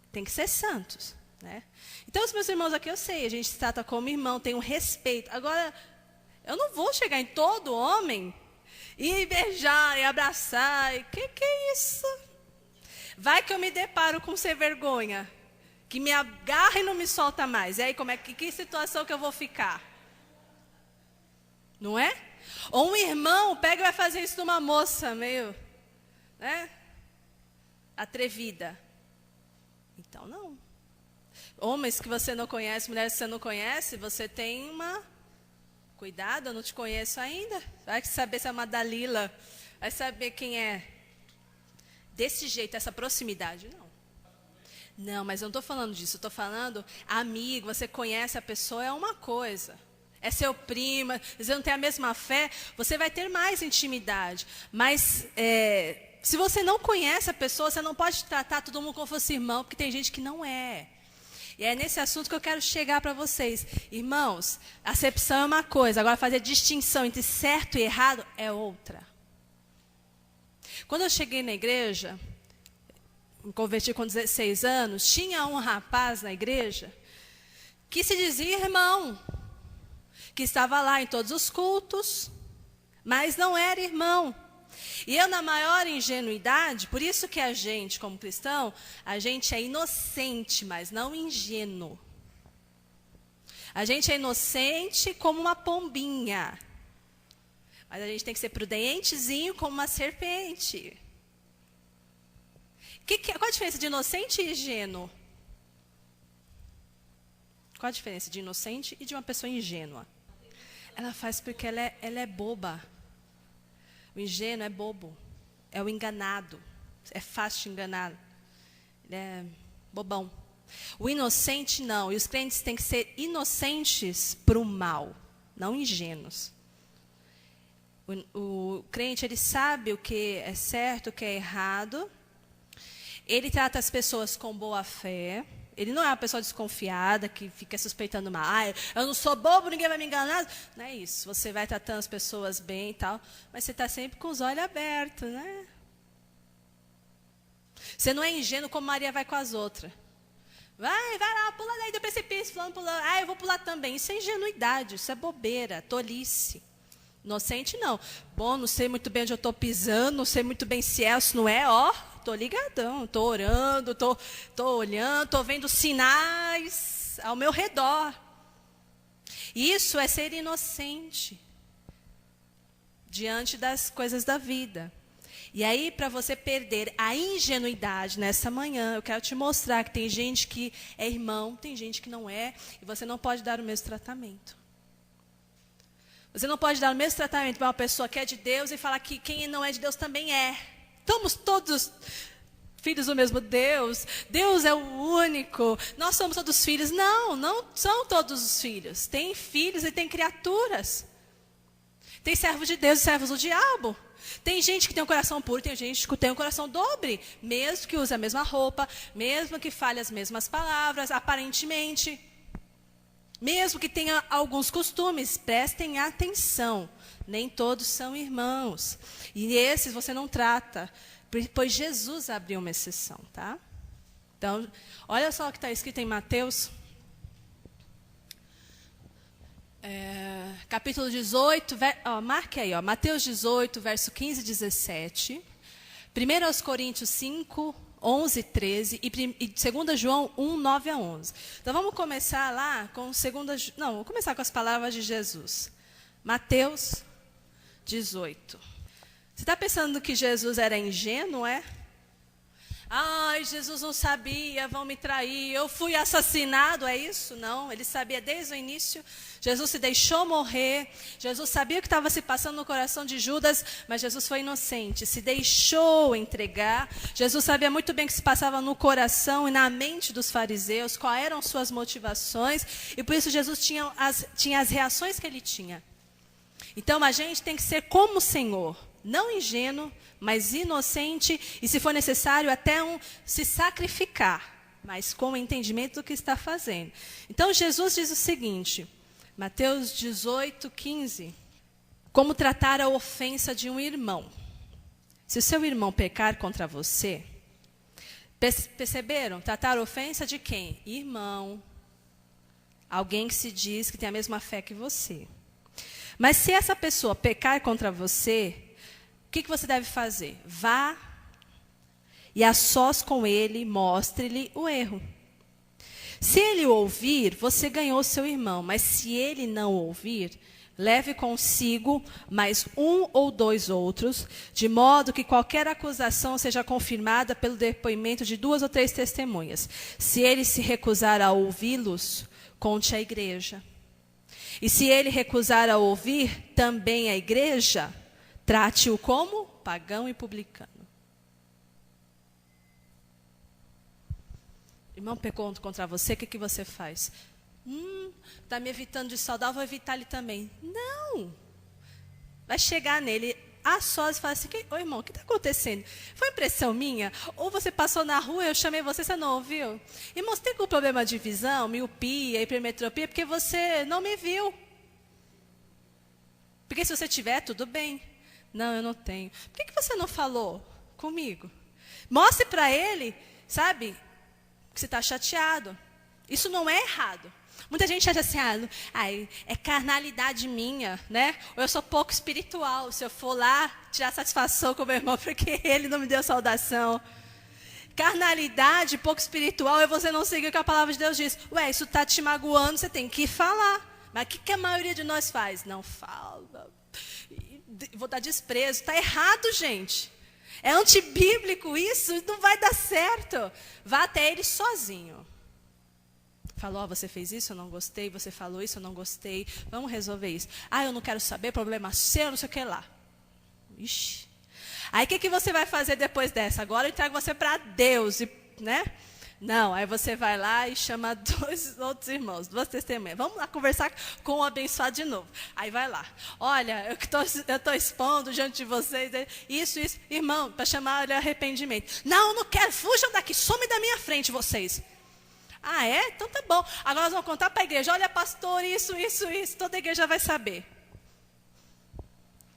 tem que ser santos, né? Então, os meus irmãos aqui, eu sei, a gente se trata como irmão, tem um respeito. Agora, eu não vou chegar em todo homem e beijar, e abraçar, e que é isso? Vai que eu me deparo com sem vergonha, que me agarra e não me solta mais. E aí, que situação que eu vou ficar? Não é? Ou um irmão pega e vai fazer isso numa moça meio, né? Atrevida. Então, não. Homens que você não conhece, mulheres que você não conhece, você tem uma... Cuidado, eu não te conheço ainda. Vai saber se é uma Dalila, vai saber quem é. Desse jeito, essa proximidade, não. Não, mas eu não estou falando disso, eu estou falando amigo, você conhece a pessoa, é uma coisa. É seu primo, você não tem a mesma fé, você vai ter mais intimidade. Mas se você não conhece a pessoa, você não pode tratar todo mundo como fosse irmão, porque tem gente que não é. E é nesse assunto que eu quero chegar para vocês. Irmãos, acepção é uma coisa, agora fazer distinção entre certo e errado é outra. Quando eu cheguei na igreja, me converti com 16 anos, tinha um rapaz na igreja que se dizia irmão, que estava lá em todos os cultos, mas não era irmão. E eu, na maior ingenuidade, por isso que a gente, como cristão, a gente é inocente, mas não ingênuo. A gente é inocente como uma pombinha, mas a gente tem que ser prudentezinho como uma serpente. Qual a diferença de inocente e ingênuo? Qual a diferença de inocente e de uma pessoa ingênua? Ela faz porque ela é boba. O ingênuo é bobo, é o enganado, é fácil de enganar, ele é bobão. O inocente não, e os crentes têm que ser inocentes para o mal, não ingênuos. O crente, ele sabe o que é certo, o que é errado, ele trata as pessoas com boa fé. Ele não é uma pessoa desconfiada, que fica suspeitando mal. Eu não sou bobo, ninguém vai me enganar. Não é isso. Você vai tratando as pessoas bem e tal, mas você está sempre com os olhos abertos, né? Você não é ingênuo como Maria vai com as outras. Vai lá, pula daí do precipício, fulano pulando. Eu vou pular também. Isso é ingenuidade, isso é bobeira, tolice. Inocente não. Bom, não sei muito bem onde eu estou pisando, não sei muito bem se é ou se não é, ó, estou ligadão, estou orando, estou olhando, estou vendo sinais ao meu redor. Isso é ser inocente diante das coisas da vida. E aí, para você perder a ingenuidade nessa manhã, eu quero te mostrar que tem gente que é irmão, tem gente que não é, e você não pode dar o mesmo tratamento. Você não pode dar o mesmo tratamento para uma pessoa que é de Deus e falar que quem não é de Deus também é. Somos todos filhos do mesmo Deus. Deus é o único. Nós somos todos filhos. Não, não são todos os filhos. Tem filhos e tem criaturas. Tem servos de Deus e servos do diabo. Tem gente que tem um coração puro, tem gente que tem um coração dobre. Mesmo que use a mesma roupa, mesmo que fale as mesmas palavras, aparentemente. Mesmo que tenha alguns costumes, prestem atenção. Nem todos são irmãos. E esses você não trata, pois Jesus abriu uma exceção, tá? Então, olha só o que está escrito em Mateus. Capítulo 18, marque aí, Mateus 18, verso 15 e 17. 1 Coríntios 5, 11 e 13 e 2 João 1, 9 a 11. Então vamos começar lá com vou começar com as palavras de Jesus. Mateus 18. Você está pensando que Jesus era ingênuo, é? Ai, Jesus não sabia, vão me trair, eu fui assassinado, é isso? Não, ele sabia desde o início. Jesus se deixou morrer, Jesus sabia o que estava se passando no coração de Judas, mas Jesus foi inocente, se deixou entregar. Jesus sabia muito bem o que se passava no coração e na mente dos fariseus, quais eram suas motivações, e por isso Jesus tinha as reações que ele tinha. Então a gente tem que ser como o Senhor, não ingênuo, mas inocente, e se for necessário até se sacrificar, mas com o entendimento do que está fazendo. Então Jesus diz o seguinte, Mateus 18, 15, como tratar a ofensa de um irmão. Se o seu irmão pecar contra você, perceberam? Tratar a ofensa de quem? Irmão, alguém que se diz que tem a mesma fé que você. Mas se essa pessoa pecar contra você, o que você deve fazer? Vá e a sós com ele, mostre-lhe o erro. Se ele ouvir, você ganhou seu irmão. Mas se ele não ouvir, leve consigo mais 1 ou 2 outros, de modo que qualquer acusação seja confirmada pelo depoimento de 2 ou 3 testemunhas. Se ele se recusar a ouvi-los, conte à igreja. E se ele recusar a ouvir também a igreja, trate-o como pagão e publicano. Irmão pecou contra você, o que você faz? Está me evitando de saudar, vou evitar ele também. Não! Vai chegar nele, a sós, e falar assim, ô irmão, o que está acontecendo? Foi impressão minha? Ou você passou na rua, eu chamei você, você não ouviu? Irmão, você tem algum problema de visão, miopia, hipermetropia, porque você não me viu. Porque se você tiver, tudo bem. Não, eu não tenho. Por que você não falou comigo? Mostre para ele, sabe, que você está chateado. Isso não é errado. Muita gente acha assim, é carnalidade minha, né? Ou eu sou pouco espiritual, se eu for lá tirar satisfação com o meu irmão porque ele não me deu saudação. Carnalidade, pouco espiritual, é você não seguir o que a palavra de Deus diz. Isso está te magoando, você tem que falar. Mas o que a maioria de nós faz? Não fala. Vou dar desprezo. Está errado, gente. É antibíblico isso, não vai dar certo. Vá até ele sozinho. Falou, você fez isso, eu não gostei. Você falou isso, eu não gostei. Vamos resolver isso. Eu não quero saber, problema seu, não sei o que lá. Ixi. Aí o que você vai fazer depois dessa? Agora eu entrego você para Deus, né? Não, aí você vai lá e chama 2 outros irmãos, 2 testemunhas. Vamos lá conversar com o abençoado de novo. Aí vai lá. Olha, eu estou expondo diante de vocês isso, irmão, para chamar ele arrependimento. Não, eu não quero, fujam daqui, some da minha frente vocês. É? Então tá bom. Agora nós vamos contar para a igreja. Olha, pastor, isso. Toda a igreja vai saber.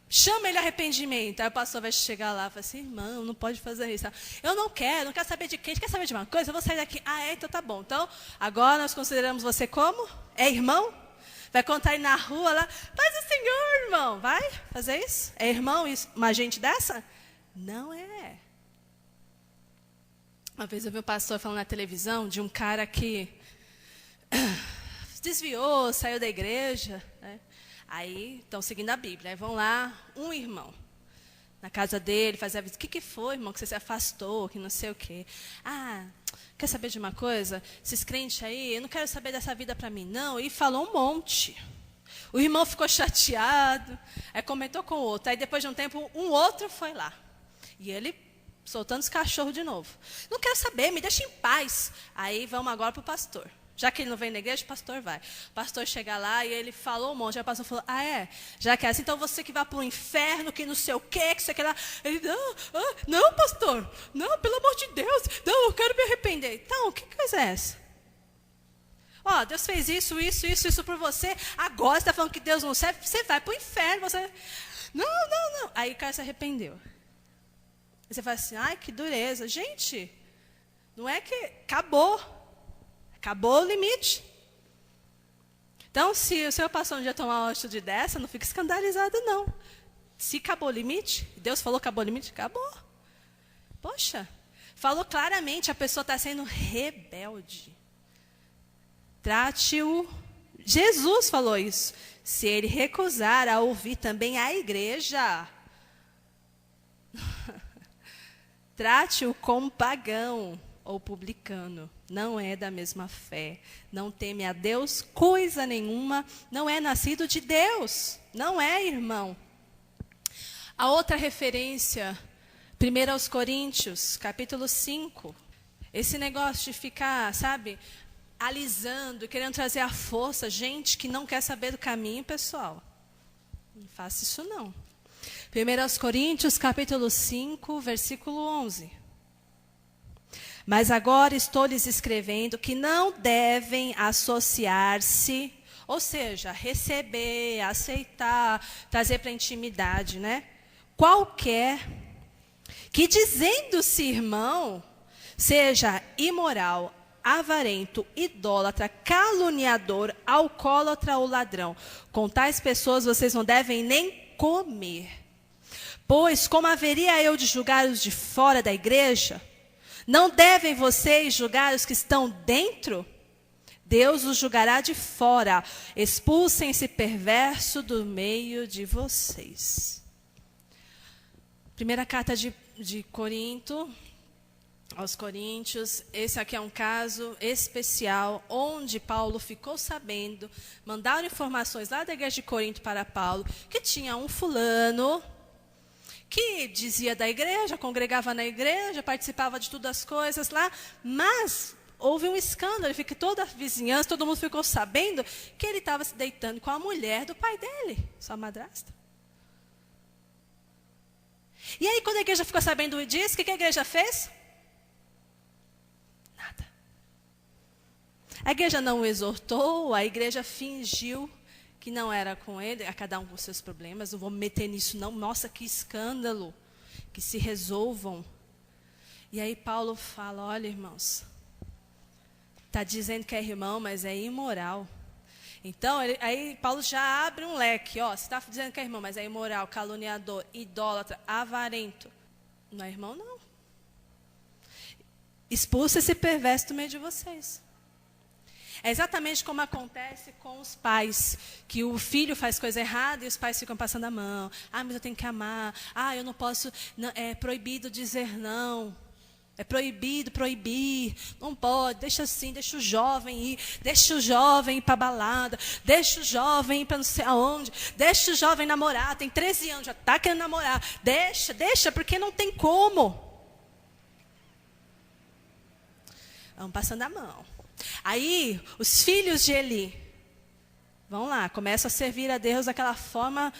Chama ele arrependimento. Aí o pastor vai chegar lá e falar assim, irmão, não pode fazer isso. Eu não quero saber de quem. Quer saber de uma coisa? Eu vou sair daqui. Então tá bom. Então, agora nós consideramos você como? É irmão? Vai contar aí na rua lá, paz do Senhor, irmão. Vai fazer isso? É irmão isso, uma gente dessa? Não é. Uma vez eu vi um pastor falando na televisão de um cara que desviou, saiu da igreja, né? Aí estão seguindo a Bíblia. Aí vão lá, um irmão, na casa dele, fazer a visita. O que foi, irmão, que você se afastou, que não sei o quê? Ah, quer saber de uma coisa? Esses crentes aí, eu não quero saber dessa vida para mim, não. E falou um monte. O irmão ficou chateado, aí comentou com o outro. Aí depois de um tempo, um outro foi lá. E ele soltando os cachorros de novo. Não quero saber, me deixa em paz. Aí vamos agora para o pastor. Já que ele não vem na igreja, o pastor vai. O pastor chega lá e ele falou um monte. Aí o pastor falou, já que é assim, então você que vai para o inferno, que não sei o quê, que você quer lá. Ele, não, pastor, não, pelo amor de Deus, não, eu quero me arrepender. Então, que coisa é essa? Deus fez isso por você. Agora você está falando que Deus não serve, você vai para o inferno. Você... Não. Aí o cara se arrependeu. Aí você fala assim, ai, que dureza. Gente, não é que acabou o limite. Então, se o seu pastor um dia tomar uma atitude dessa, não fique escandalizado, não. Se acabou o limite, Deus falou que acabou o limite, acabou. Poxa, falou claramente, a pessoa está sendo rebelde. Trate-o, Jesus falou isso. Se ele recusar a ouvir também a igreja, trate-o como pagão ou publicano. Não é da mesma fé. Não teme a Deus coisa nenhuma. Não é nascido de Deus. Não é, irmão. A outra referência, 1 aos Coríntios, capítulo 5. Esse negócio de ficar, sabe, alisando, querendo trazer à força gente que não quer saber do caminho, pessoal. Não faça isso, não. 1 aos Coríntios, capítulo 5, versículo 11. Mas agora estou lhes escrevendo que não devem associar-se, ou seja, receber, aceitar, trazer para a intimidade, né? Qualquer que dizendo-se irmão, seja imoral, avarento, idólatra, caluniador, alcoólatra ou ladrão. Com tais pessoas vocês não devem nem comer. Pois como haveria eu de julgar os de fora da igreja, não devem vocês julgar os que estão dentro? Deus os julgará de fora. Expulsem esse perverso do meio de vocês. Primeira carta de Corinto, aos Coríntios. Esse aqui é um caso especial, onde Paulo ficou sabendo, mandaram informações lá da igreja de Corinto para Paulo, que tinha um fulano que dizia da igreja, congregava na igreja, participava de todas as coisas lá, mas houve um escândalo, que toda a vizinhança, todo mundo ficou sabendo que ele estava se deitando com a mulher do pai dele, sua madrasta. E aí, quando a igreja ficou sabendo disso, o que a igreja fez? Nada. A igreja não o exortou, a igreja fingiu que não era com ele, a cada um com seus problemas, não vou me meter nisso não, nossa, que escândalo, que se resolvam. E aí Paulo fala, olha irmãos, está dizendo que é irmão, mas é imoral. Então, aí Paulo já abre um leque, você está dizendo que é irmão, mas é imoral, caluniador, idólatra, avarento. Não é irmão não. Expulsa esse perverso do meio de vocês. É exatamente como acontece com os pais, que o filho faz coisa errada e os pais ficam passando a mão. Mas eu tenho que amar. Eu não posso, não, é proibido dizer não. É proibido proibir. Não pode, deixa assim, deixa o jovem ir. Deixa o jovem ir para a balada. Deixa o jovem ir para não sei aonde. Deixa o jovem namorar. Tem 13 anos, já está querendo namorar. Deixa, porque não tem como. Vamos passando a mão. Aí, os filhos de Eli, vão lá, começam a servir a Deus daquela forma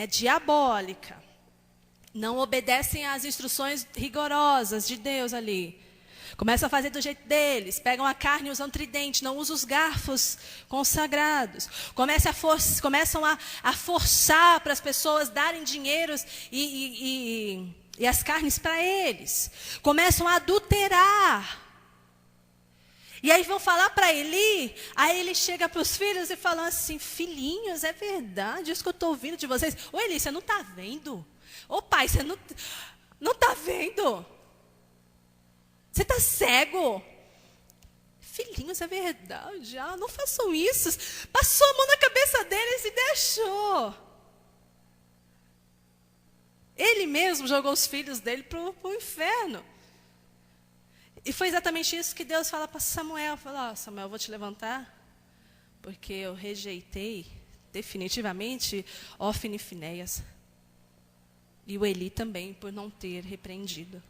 diabólica. Não obedecem às instruções rigorosas de Deus ali. Começam a fazer do jeito deles. Pegam a carne usando tridente, não usam os garfos consagrados. Começam a forçar para as pessoas darem dinheiros e as carnes para eles. Começam a adulterar. E aí vão falar para Eli, aí ele chega para os filhos e fala assim, filhinhos, é verdade, isso que eu estou ouvindo de vocês. Ô Eli, você não está vendo? Ô pai, você não está vendo? Você está cego? Filhinhos, é verdade, não façam isso. Passou a mão na cabeça deles e deixou. Ele mesmo jogou os filhos dele para o inferno. E foi exatamente isso que Deus fala para Samuel. Falou, Samuel, eu vou te levantar, porque eu rejeitei definitivamente Ofni e Finéias. E o Eli também, por não ter repreendido.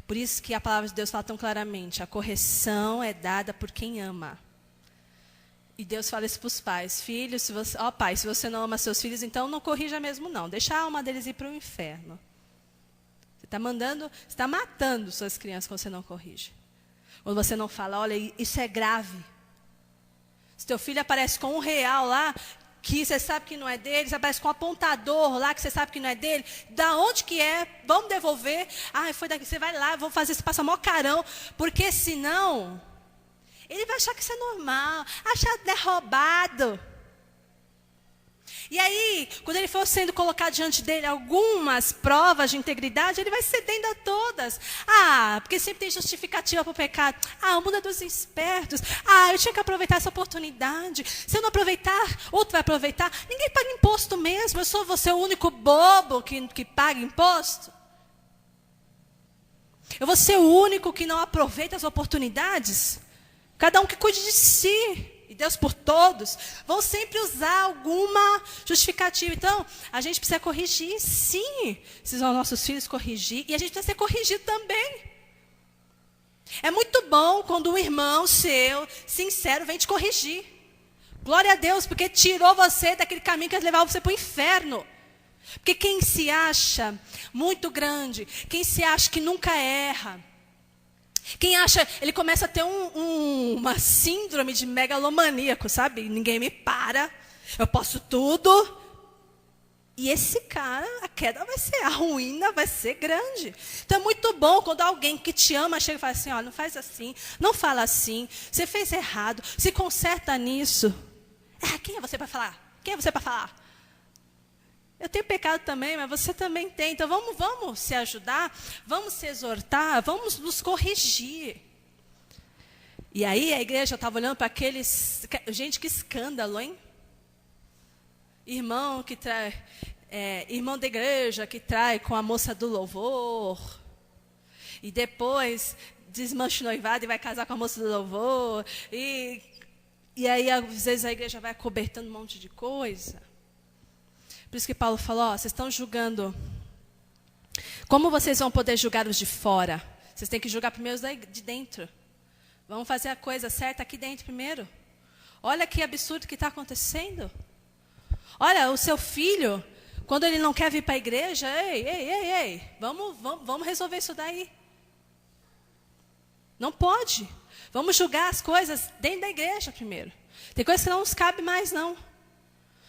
Por isso que a palavra de Deus fala tão claramente, a correção é dada por quem ama. E Deus fala isso para os pais. Filhos, pai, se você não ama seus filhos, então não corrija mesmo não. Deixa a alma deles ir para o inferno. Você está matando suas crianças quando você não corrige. Quando você não fala, olha, isso é grave. Se teu filho aparece com R$1 lá, que você sabe que não é dele, você aparece com um apontador lá, que você sabe que não é dele, da onde que é, vamos devolver. Foi daqui, você vai lá, vamos fazer, você passa mó carão, porque senão, ele vai achar que isso é normal, achar que é roubado. E aí, quando ele for sendo colocado diante dele algumas provas de integridade, ele vai cedendo a todas. Porque sempre tem justificativa para o pecado. O mundo é dos espertos. Eu tinha que aproveitar essa oportunidade. Se eu não aproveitar, outro vai aproveitar. Ninguém paga imposto mesmo. Eu sou você o único bobo que paga imposto. Eu vou ser o único que não aproveita as oportunidades. Cada um que cuide de si. E Deus por todos, vão sempre usar alguma justificativa. Então, a gente precisa corrigir, sim. Precisam os nossos filhos corrigir. E a gente precisa ser corrigido também. É muito bom quando um irmão seu, sincero, vem te corrigir. Glória a Deus, porque tirou você daquele caminho que levava você para o inferno. Porque quem se acha muito grande, quem se acha que nunca erra, quem acha, ele começa a ter uma síndrome de megalomaníaco, sabe? Ninguém me para, eu posso tudo. E esse cara, a queda vai ser, a ruína vai ser grande. Então é muito bom quando alguém que te ama chega e fala assim, não faz assim, não fala assim, você fez errado, se conserta nisso. Quem é você para falar? Quem é você para falar? Eu tenho pecado também, mas você também tem. Então vamos se ajudar, vamos se exortar, vamos nos corrigir. E aí a igreja estava olhando para aqueles... Gente, que escândalo, hein? Irmão que trai... irmão da igreja que trai com a moça do louvor. E depois desmancha o noivado e vai casar com a moça do louvor. E aí às vezes a igreja vai acobertando um monte de coisa. Por isso que Paulo falou, vocês estão julgando. Como vocês vão poder julgar os de fora? Vocês têm que julgar primeiro os de dentro. Vamos fazer a coisa certa aqui dentro primeiro. Olha que absurdo que está acontecendo. Olha, o seu filho, quando ele não quer vir para a igreja, ei, vamos resolver isso daí. Não pode. Vamos julgar as coisas dentro da igreja primeiro. Tem coisas que não nos cabe mais, não.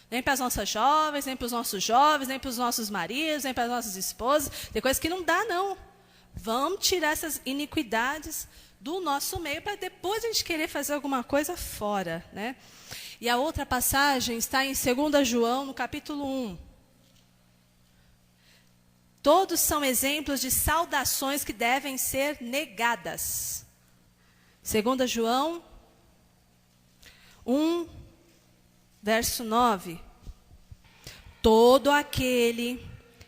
Nem para as nossas jovens, nem para os nossos jovens, nem para os nossos maridos, nem para as nossas esposas. Tem coisas que não dá, não. Vamos tirar essas iniquidades do nosso meio para depois a gente querer fazer alguma coisa fora, né? E a outra passagem está em 2 João, no capítulo 1. Todos são exemplos de saudações que devem ser negadas. 2 João 1, verso 9. Todo aquele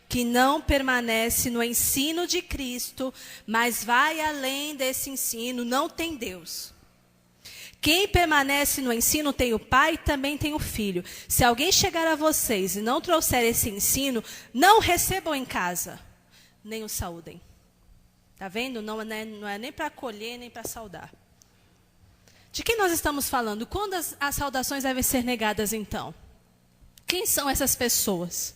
que não permanece no ensino de Cristo, mas vai além desse ensino, não tem Deus. Quem permanece no ensino tem o Pai e também tem o Filho. Se alguém chegar a vocês e não trouxer esse ensino, não recebam em casa, nem o saúdem. Está vendo? Não é nem para acolher, nem para saudar. De quem nós estamos falando? Quando as saudações devem ser negadas, então? Quem são essas pessoas?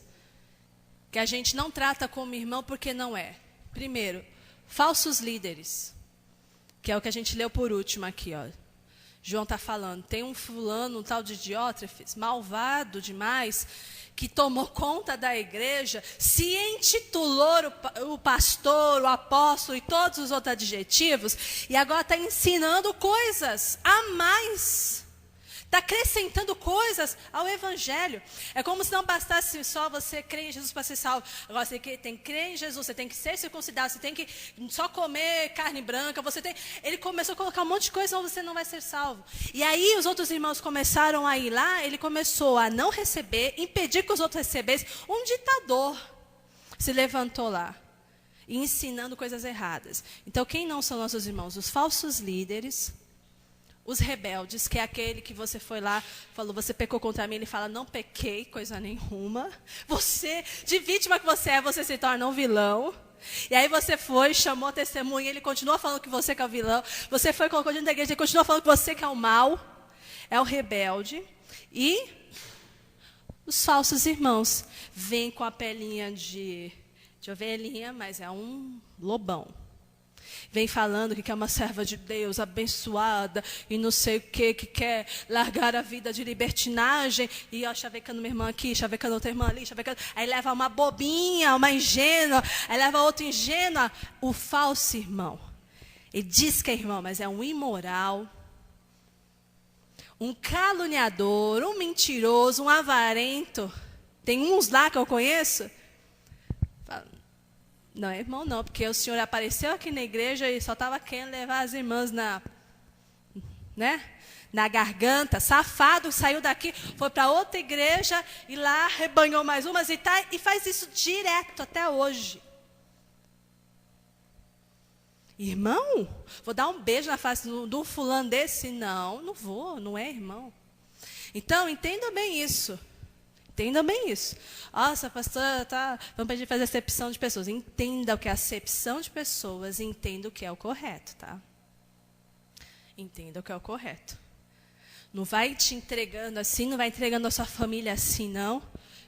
Que a gente não trata como irmão porque não é. Primeiro, falsos líderes. Que é o que a gente leu por último aqui, ó. João está falando, tem um fulano, um tal de Diótrefes, malvado demais, que tomou conta da igreja, se intitulou o pastor, o apóstolo e todos os outros adjetivos, e agora está ensinando coisas a mais. Está acrescentando coisas ao evangelho. É como se não bastasse só você crer em Jesus para ser salvo. Agora você tem que crer em Jesus, você tem que ser circuncidado, você tem que só comer carne branca. Ele começou a colocar um monte de coisa, senão você não vai ser salvo. E aí os outros irmãos começaram a ir lá, ele começou a não receber, impedir que os outros recebessem. Um ditador se levantou lá, ensinando coisas erradas. Então quem não são nossos irmãos? Os falsos líderes, os rebeldes, que é aquele que você foi lá, falou, você pecou contra mim, ele fala, não pequei, coisa nenhuma. Você, de vítima que você se torna um vilão. E aí você foi, chamou a testemunha, ele continua falando que você que é o vilão. Você foi, colocou dentro da igreja, ele continua falando que você que é o mal. É o rebelde. E os falsos irmãos vêm com a pelinha de ovelhinha, mas é um lobão. Vem falando que é uma serva de Deus, abençoada, e não sei o que quer largar a vida de libertinagem, e ó, chavecando uma irmã aqui, chavecando outra irmã ali, chavecando, aí leva uma bobinha, uma ingênua, aí leva outra ingênua, o falso irmão. Ele diz que é irmão, mas é um imoral, um caluniador, um mentiroso, um avarento. Tem uns lá que eu conheço. Não é irmão não, porque o senhor apareceu aqui na igreja e só estava querendo levar as irmãs na garganta. Safado, saiu daqui, foi para outra igreja e lá rebanhou mais umas e faz isso direto até hoje. Irmão, vou dar um beijo na face do fulano desse? Não, não vou, não é irmão. Então, entenda bem isso. Entenda bem isso. Nossa, pastora, vamos pedir fazer acepção de pessoas. Entenda o que é acepção de pessoas e entenda o que é o correto, tá? Entenda o que é o correto. Não vai te entregando assim, não vai entregando a sua família assim, não.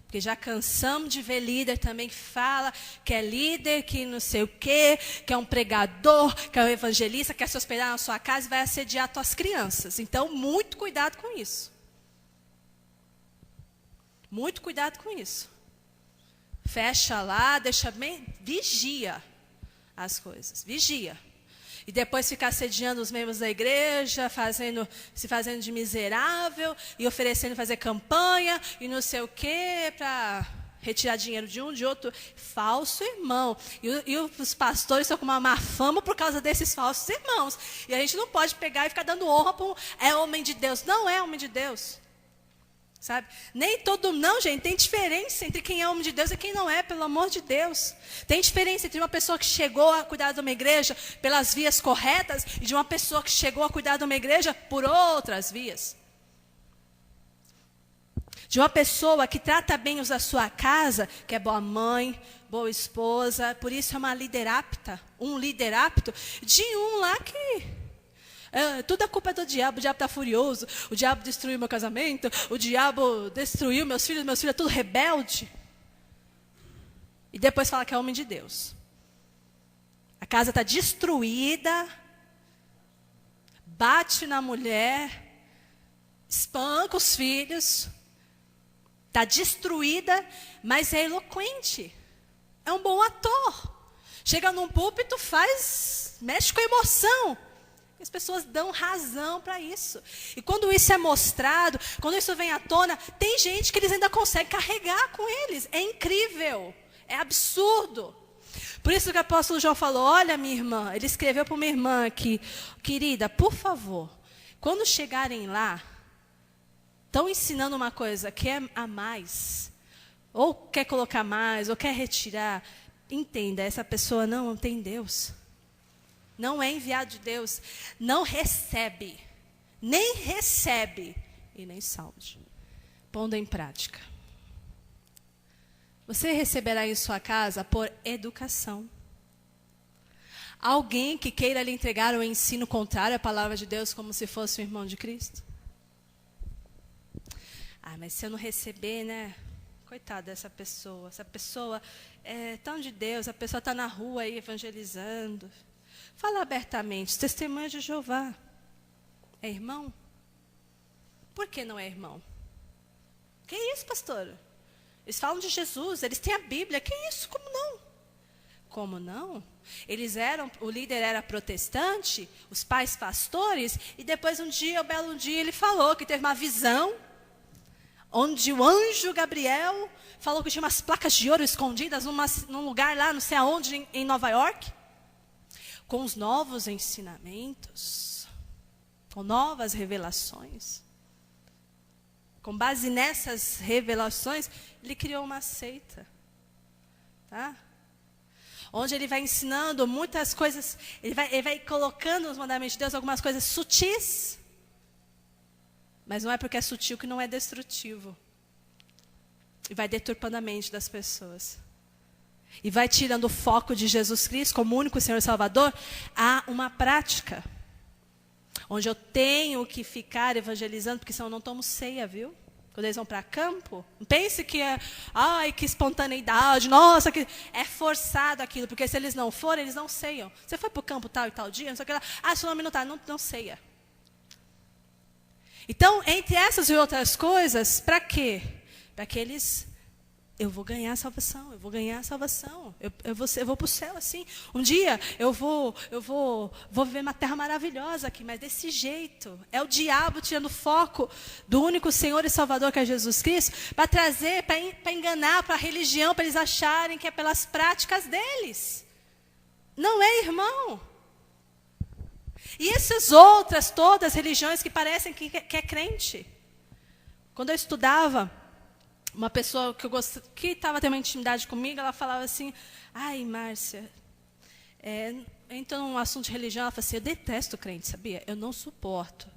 Porque já cansamos de ver líder também que fala que é líder, que não sei o quê, que é um pregador, que é um evangelista, quer se hospedar na sua casa e vai assediar as tuas crianças. Então, muito cuidado com isso. Muito cuidado com isso. Fecha lá, deixa bem, vigia as coisas, vigia. E depois ficar assediando os membros da igreja, se fazendo de miserável, e oferecendo fazer campanha, e não sei o quê, para retirar dinheiro de um, de outro. Falso irmão. E os pastores estão com uma má fama por causa desses falsos irmãos. E a gente não pode pegar e ficar dando honra para é homem de Deus. Não é homem de Deus. Sabe? Nem todo, não, gente, tem diferença entre quem é homem de Deus e quem não é, pelo amor de Deus. Tem diferença entre uma pessoa que chegou a cuidar de uma igreja pelas vias corretas e de uma pessoa que chegou a cuidar de uma igreja por outras vias. De uma pessoa que trata bem os da sua casa, que é boa mãe, boa esposa, por isso é uma líder apta, um líder apto, de um lá que... tudo a culpa é do diabo, o diabo está furioso, o diabo destruiu meu casamento, o diabo destruiu meus filhos é tudo rebelde. E depois fala que é homem de Deus. A casa está destruída, bate na mulher, espanca os filhos, está destruída, mas é eloquente, é um bom ator. Chega num púlpito, mexe com a emoção. As pessoas dão razão para isso. E quando isso é mostrado, quando isso vem à tona, tem gente que eles ainda conseguem carregar com eles. É incrível, é absurdo. Por isso que o apóstolo João falou, olha minha irmã, ele escreveu para uma irmã aqui, querida, por favor, quando chegarem lá, estão ensinando uma coisa que é a mais, ou quer colocar mais, ou quer retirar, entenda, essa pessoa não tem Deus. Não é enviado de Deus, não recebe, nem recebe e nem salve. Pondo em prática. Você receberá em sua casa por educação. Alguém que queira lhe entregar o ensino contrário à palavra de Deus como se fosse um irmão de Cristo? Mas se eu não receber, né? Coitada dessa pessoa. Essa pessoa é tão de Deus, a pessoa está na rua aí evangelizando. Fala abertamente, testemunha de Jeová. É irmão? Por que não é irmão? Que isso, pastor? Eles falam de Jesus, eles têm a Bíblia. Que isso? Como não? Como não? O líder era protestante, os pais pastores, e depois um belo dia, ele falou que teve uma visão, onde o anjo Gabriel falou que tinha umas placas de ouro escondidas num lugar lá, não sei aonde, em Nova York, com os novos ensinamentos, com novas revelações. Com base nessas revelações, ele criou uma seita, tá? Onde ele vai ensinando muitas coisas, ele vai colocando nos mandamentos de Deus algumas coisas sutis, mas não é porque é sutil que não é destrutivo. E vai deturpando a mente das pessoas. E vai tirando o foco de Jesus Cristo como único Senhor e Salvador a uma prática. Onde eu tenho que ficar evangelizando, porque senão eu não tomo ceia, viu? Quando eles vão para campo, não pense que que espontaneidade, nossa, que é forçado aquilo, porque se eles não forem, eles não ceiam. Você foi para o campo tal e tal dia, não sei o que lá, seu nome não está, não ceia. Então, entre essas e outras coisas, para quê? Para que eu vou ganhar a salvação, eu vou ganhar a salvação, eu vou para o céu assim. Um dia eu vou viver uma terra maravilhosa aqui, mas desse jeito. É o diabo tirando o foco do único Senhor e Salvador que é Jesus Cristo, para trazer, para enganar, para a religião, para eles acharem que é pelas práticas deles. Não é, irmão. E essas outras, todas religiões que parecem que é crente. Quando eu estudava, uma pessoa que estava tendo uma intimidade comigo, ela falava assim, ai, Márcia, entrou num assunto de religião, ela falou assim, eu detesto crente, sabia? Eu não suporto.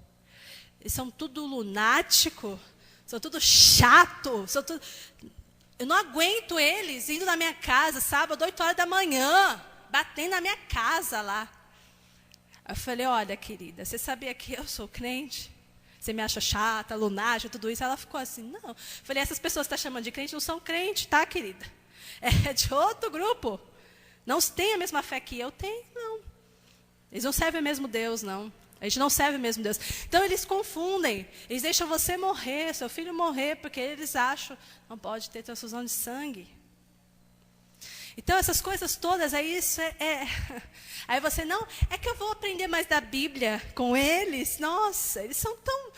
Eles são tudo lunático, são tudo chato, eu não aguento eles indo na minha casa, sábado, 8 horas da manhã, batendo na minha casa lá. Eu falei, olha, querida, você sabia que eu sou crente? Você me acha chata, lunática, tudo isso? Ela ficou assim, não. Eu falei, essas pessoas que estão chamando de crente não são crentes, tá, querida? É de outro grupo. Não têm a mesma fé que eu tenho, não. Eles não servem o mesmo Deus, não. A gente não serve o mesmo Deus. Então, eles confundem. Eles deixam você morrer, seu filho morrer, porque eles acham, não pode ter transfusão de sangue. Então, essas coisas todas, aí você, não, é que eu vou aprender mais da Bíblia com eles. Nossa, eles são tão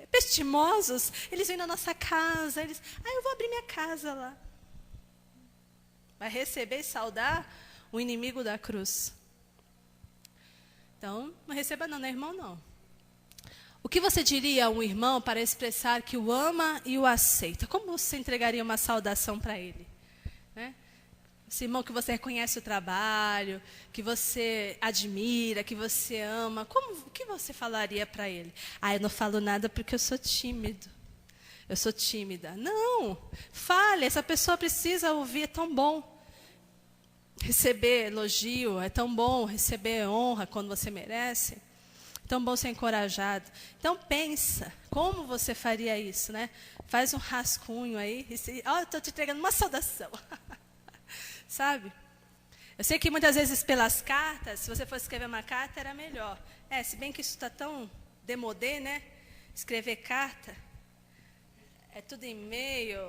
pestimosos. Eles vêm na nossa casa, eu vou abrir minha casa lá. Vai receber e saudar o inimigo da cruz. Então, não receba não é irmão não. O que você diria a um irmão para expressar que o ama e o aceita? Como você entregaria uma saudação para ele? Né? Esse irmão que você reconhece o trabalho, que você admira, que você ama, o que você falaria para ele? Eu não falo nada porque eu sou tímido. Eu sou tímida. Não, fale, essa pessoa precisa ouvir, é tão bom. Receber elogio, é tão bom receber honra quando você merece. É tão bom ser encorajado. Então pensa, como você faria isso, né? Faz um rascunho aí, eu estou te entregando uma saudação. Sabe? Eu sei que muitas vezes pelas cartas, se você fosse escrever uma carta, era melhor. Se bem que isso está tão demodê, né? Escrever carta. É tudo e-mail,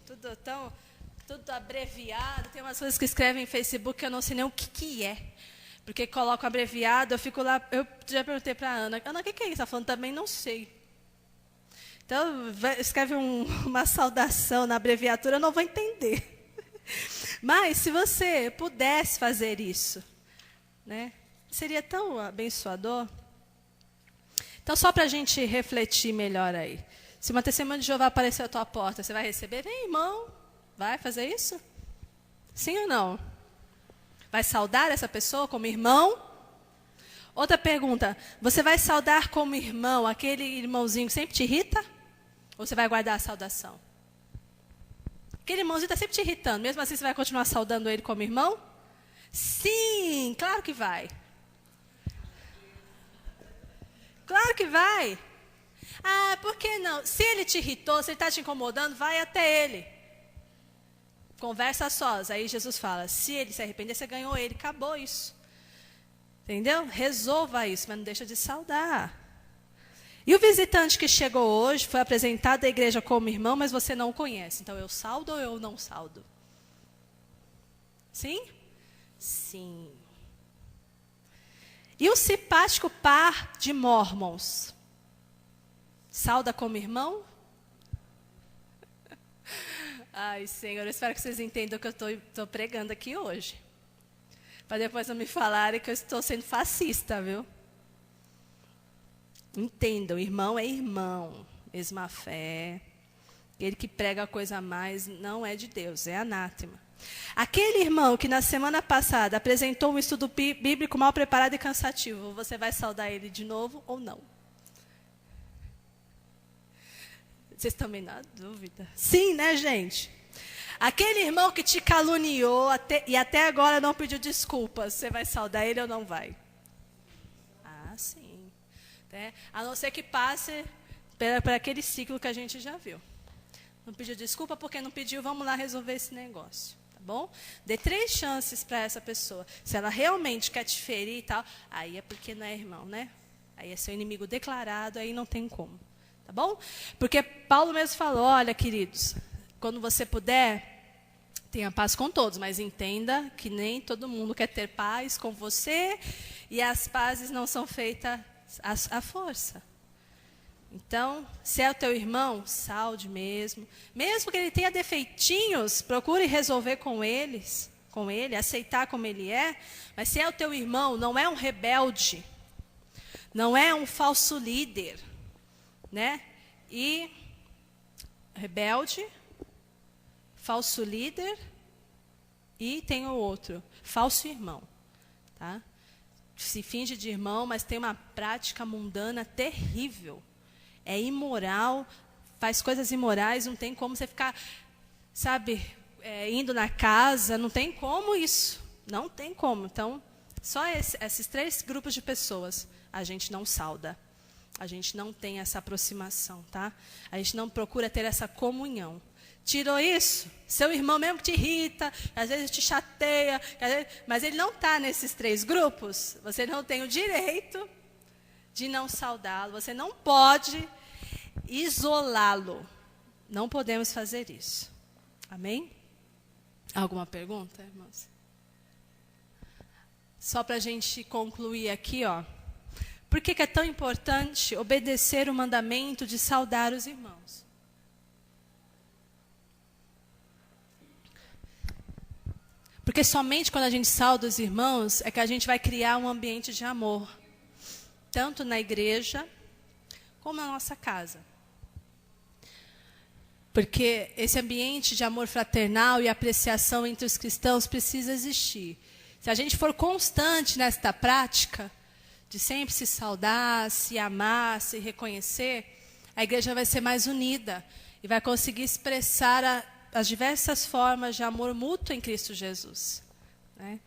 tudo abreviado. Tem umas coisas que escrevem em Facebook que eu não sei nem o que é. Porque colocam abreviado, eu fico lá, eu já perguntei para a Ana, o que é isso? Ela falando, também não sei. Então, escreve uma saudação na abreviatura, eu não vou entender. Mas, se você pudesse fazer isso, né, seria tão abençoador. Então, só para a gente refletir melhor aí. Se uma testemunha de Jeová aparecer à tua porta, você vai receber? Vem, irmão. Vai fazer isso? Sim ou não? Vai saudar essa pessoa como irmão? Outra pergunta. Você vai saudar como irmão aquele irmãozinho que sempre te irrita? Ou você vai guardar a saudação? Aquele irmãozinho está sempre te irritando. Mesmo assim, você vai continuar saudando ele como irmão? Sim, claro que vai. Claro que vai. Por que não? Se ele te irritou, se ele está te incomodando, vai até ele. Conversa sós. Aí Jesus fala, se ele se arrepender, você ganhou ele. Acabou isso. Entendeu? Resolva isso, mas não deixa de saudar. E o visitante que chegou hoje foi apresentado à igreja como irmão, mas você não o conhece. Então eu saldo ou eu não saldo? Sim? Sim. E o simpático par de Mormons? Salda como irmão? Ai, Senhor, eu espero que vocês entendam o que eu estou pregando aqui hoje. Para depois não me falarem que eu estou sendo fascista, viu? Entendam, irmão é irmão, mesma fé. Ele que prega a coisa a mais não é de Deus, é anátema. Aquele irmão que na semana passada apresentou um estudo bíblico mal preparado e cansativo, você vai saudar ele de novo ou não? Vocês estão meio na dúvida? Sim, né, gente? Aquele irmão que te caluniou e até agora não pediu desculpas, você vai saudar ele ou não vai? Ah, sim. A não ser que passe por aquele ciclo que a gente já viu. Não pediu desculpa porque não pediu, vamos lá resolver esse negócio. Tá bom? Dê 3 chances para essa pessoa. Se ela realmente quer te ferir e tal, aí é porque não é irmão, né? Aí é seu inimigo declarado, aí não tem como. Tá bom? Porque Paulo mesmo falou, olha, queridos, quando você puder, tenha paz com todos, mas entenda que nem todo mundo quer ter paz com você e as pazes não são feitas à força. Então, se é o teu irmão, salde mesmo. Mesmo que ele tenha defeitinhos, procure resolver com ele, aceitar como ele é. Mas se é o teu irmão, não é um rebelde, não é um falso líder, né? E rebelde, falso líder e tem o outro, falso irmão, tá? Se finge de irmão, mas tem uma prática mundana terrível. É imoral, faz coisas imorais, não tem como você ficar, sabe, indo na casa, não tem como isso, não tem como. Então, só esses 3 grupos de pessoas a gente não salda. A gente não tem essa aproximação, tá? A gente não procura ter essa comunhão. Tirou isso? Seu irmão mesmo que te irrita, às vezes te chateia, mas ele não está nesses 3 grupos. Você não tem o direito de não saudá-lo. Você não pode isolá-lo. Não podemos fazer isso. Amém? Alguma pergunta, irmãos? Só para a gente concluir aqui, ó. Por que é tão importante obedecer o mandamento de saudar os irmãos? Porque somente quando a gente sauda os irmãos é que a gente vai criar um ambiente de amor. Tanto na igreja, como na nossa casa. Porque esse ambiente de amor fraternal e apreciação entre os cristãos precisa existir. Se a gente for constante nesta prática, de sempre se saudar, se amar, se reconhecer, a igreja vai ser mais unida e vai conseguir expressar as diversas formas de amor mútuo em Cristo Jesus. Né?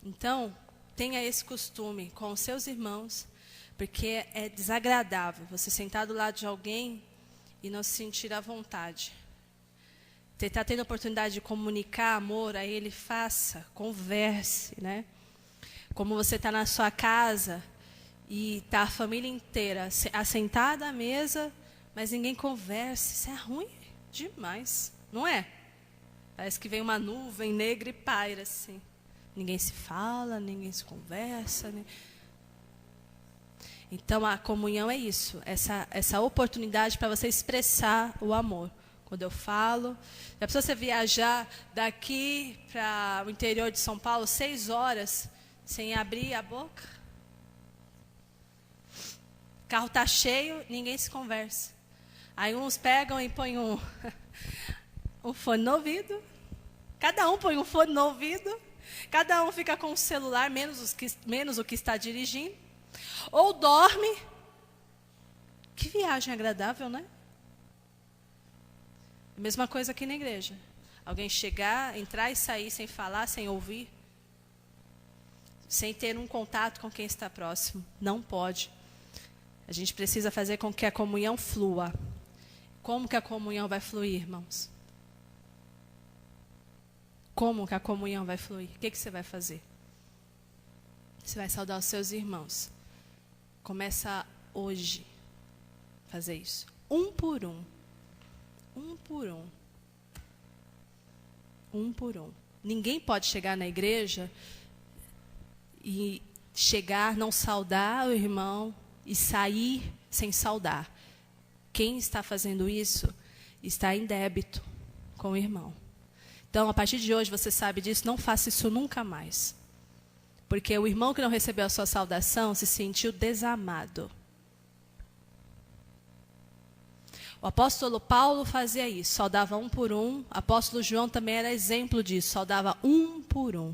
Então, tenha esse costume com os seus irmãos, porque é desagradável você sentar do lado de alguém e não se sentir à vontade. Você está tendo a oportunidade de comunicar amor a ele, faça, converse, né? Como você está na sua casa e está a família inteira assentada à mesa, mas ninguém conversa. Isso é ruim demais, não é? Parece que vem uma nuvem negra e paira assim. Ninguém se fala, ninguém se conversa. Então, a comunhão é isso, essa oportunidade para você expressar o amor. Quando eu falo, já precisa você viajar daqui para o interior de São Paulo 6 horas, sem abrir a boca? O carro está cheio, ninguém se conversa. Aí uns pegam e põem um fone no ouvido, cada um põe um fone no ouvido, cada um fica com o celular, menos o que está dirigindo. Ou dorme. Que viagem agradável, né? Mesma coisa aqui na igreja. Alguém chegar, entrar e sair sem falar, sem ouvir, sem ter um contato com quem está próximo. Não pode. A gente precisa fazer com que a comunhão flua. Como que a comunhão vai fluir, irmãos? Como que a comunhão vai fluir? O que você vai fazer? Você vai saudar os seus irmãos. Começa hoje. fazer isso. Um por um. Um por um. Um por um. Ninguém pode chegar na igreja e chegar, não saudar o irmão e sair sem saudar. Quem está fazendo isso está em débito com o irmão. Então, a partir de hoje, você sabe disso, não faça isso nunca mais. Porque o irmão que não recebeu a sua saudação se sentiu desamado. O apóstolo Paulo fazia isso, saudava um por um. O apóstolo João também era exemplo disso, saudava um por um.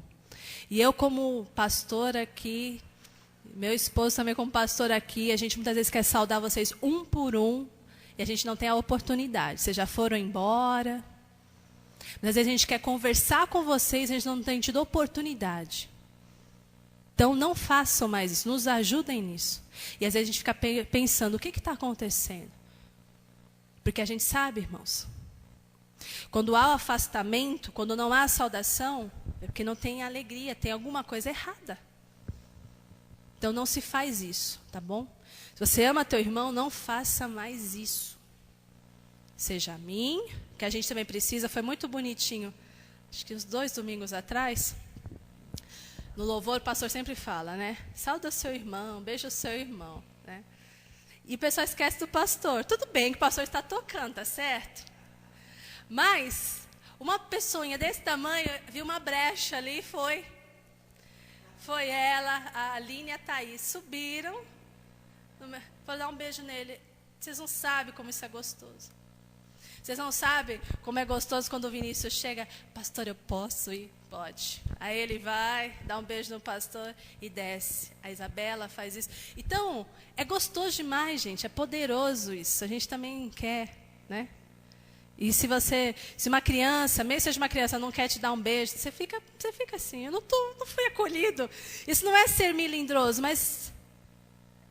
E eu, como pastora aqui, meu esposo também como pastor aqui, a gente muitas vezes quer saudar vocês um por um, e a gente não tem a oportunidade. Vocês já foram embora. Mas às vezes a gente quer conversar com vocês, a gente não tem tido oportunidade. Então não façam mais isso, nos ajudem nisso. E às vezes a gente fica pensando, o que está acontecendo? Porque a gente sabe, irmãos, quando há o afastamento, quando não há saudação, é porque não tem alegria, tem alguma coisa errada. Então não se faz isso, tá bom? Se você ama teu irmão, não faça mais isso. Seja a mim, que a gente também precisa, foi muito bonitinho, acho que uns 2 domingos atrás, no louvor o pastor sempre fala, né? Sauda o seu irmão, beija o seu irmão, né? E o pessoal esquece do pastor. Tudo bem que o pastor está tocando, tá certo? Mas uma pessoinha desse tamanho viu uma brecha ali e foi. Foi ela, a Aline e a Thaís. Subiram. Vou dar um beijo nele. Vocês não sabem como isso é gostoso. Vocês não sabem como é gostoso quando o Vinícius chega. Pastor, eu posso ir? Pode. Aí ele vai, dá um beijo no pastor e desce. A Isabela faz isso. Então, é gostoso demais, gente. É poderoso isso. A gente também quer, né? E se uma criança, mesmo seja uma criança, não quer te dar um beijo, você fica assim, eu não fui acolhido. Isso não é ser melindroso, mas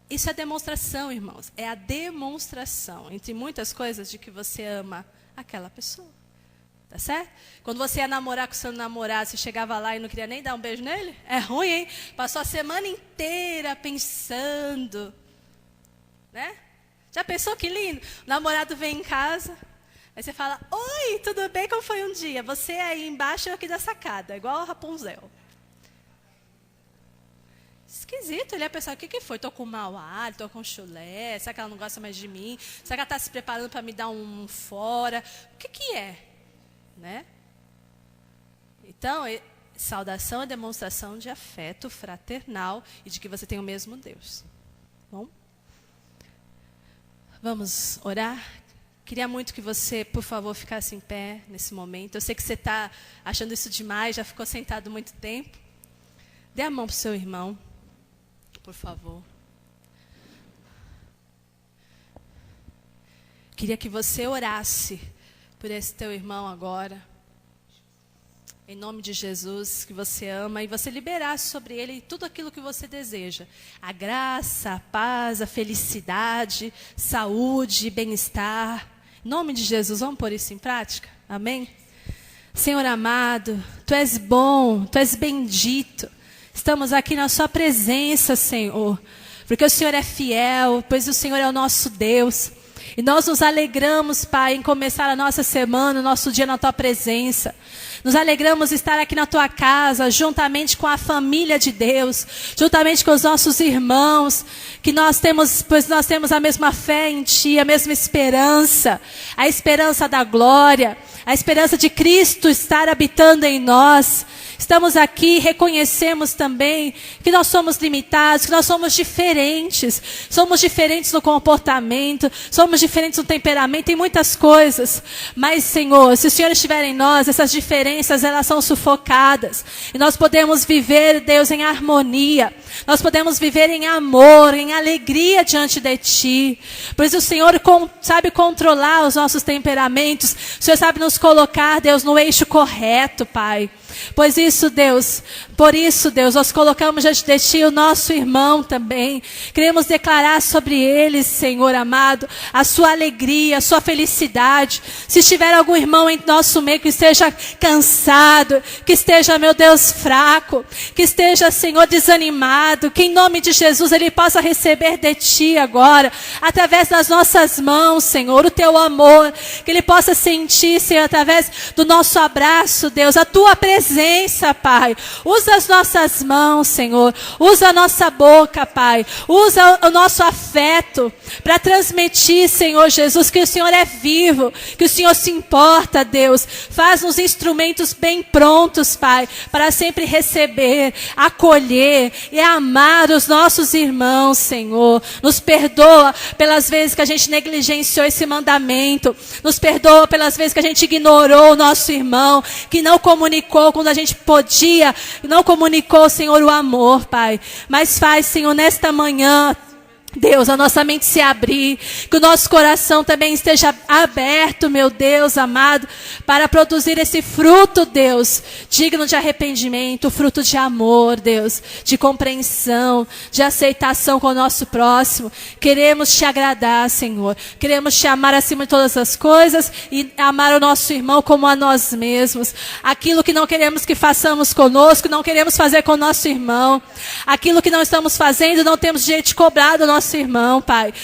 isso é demonstração, irmãos. É a demonstração, entre muitas coisas, de que você ama aquela pessoa. Tá certo? Quando você ia namorar com seu namorado, você chegava lá e não queria nem dar um beijo nele? É ruim, hein? Passou a semana inteira pensando. Né? Já pensou que lindo? O namorado vem em casa, aí você fala, oi, tudo bem? Como foi um dia? Você aí embaixo e eu aqui da sacada, igual a Rapunzel. Esquisito, ele ia pensar, o que foi? Estou com mau ar, estou com chulé, será que ela não gosta mais de mim? Será que ela está se preparando para me dar um fora? O que é? Né? Então, saudação é demonstração de afeto fraternal e de que você tem o mesmo Deus. Bom? Vamos orar? Queria muito que você, por favor, ficasse em pé nesse momento. Eu sei que você está achando isso demais, já ficou sentado muito tempo. Dê a mão para o seu irmão, por favor. Queria que você orasse por esse teu irmão agora. Em nome de Jesus, que você ama, e você liberasse sobre ele tudo aquilo que você deseja. A graça, a paz, a felicidade, saúde, bem-estar. Em nome de Jesus, vamos pôr isso em prática? Amém? Senhor amado, Tu és bom, Tu és bendito. Estamos aqui na Sua presença, Senhor, porque o Senhor é fiel, pois o Senhor é o nosso Deus. E nós nos alegramos, Pai, em começar a nossa semana, o nosso dia na Tua presença. Nos alegramos de estar aqui na Tua casa, juntamente com a família de Deus, juntamente com os nossos irmãos, pois nós temos a mesma fé em Ti, a mesma esperança, a esperança da glória, a esperança de Cristo estar habitando em nós. Estamos aqui, reconhecemos também que nós somos limitados, que nós somos diferentes no comportamento, somos diferentes no temperamento, em muitas coisas. Mas, Senhor, se o Senhor estiver em nós, essas diferenças, elas são sufocadas. E nós podemos viver, Deus, em harmonia. Nós podemos viver em amor, em alegria diante de Ti. Pois o Senhor sabe controlar os nossos temperamentos. O Senhor sabe nos colocar, Deus, no eixo correto, Pai. Pois isso, Deus, Por isso, Deus, nós colocamos diante de Ti o nosso irmão também. Queremos declarar sobre ele, Senhor amado, a sua alegria, a sua felicidade. Se estiver algum irmão em nosso meio que esteja cansado, que esteja, meu Deus, fraco, que esteja, Senhor, desanimado, que em nome de Jesus ele possa receber de Ti agora, através das nossas mãos, Senhor, o Teu amor, que ele possa sentir, Senhor, através do nosso abraço, Deus, a Tua presença, Pai. Usa as nossas mãos, Senhor. Usa a nossa boca, Pai. Usa o nosso afeto para transmitir, Senhor Jesus, que o Senhor é vivo, que o Senhor se importa, Deus. Faz-nos instrumentos bem prontos, Pai, para sempre receber, acolher e amar os nossos irmãos, Senhor. Nos perdoa pelas vezes que a gente negligenciou esse mandamento. Nos perdoa pelas vezes que a gente ignorou o nosso irmão, que não comunicou quando a gente podia, não comunicou, Senhor, o amor, Pai. Mas faz, Senhor, nesta manhã, Deus, a nossa mente se abrir, que o nosso coração também esteja aberto, meu Deus amado, para produzir esse fruto, Deus, digno de arrependimento, fruto de amor, Deus, de compreensão, de aceitação com o nosso próximo. Queremos Te agradar, Senhor, queremos Te amar acima de todas as coisas e amar o nosso irmão como a nós mesmos. Aquilo que não queremos que façamos conosco, não queremos fazer com o nosso irmão. Aquilo que não estamos fazendo, não temos direito de cobrar do nosso irmão, Pai,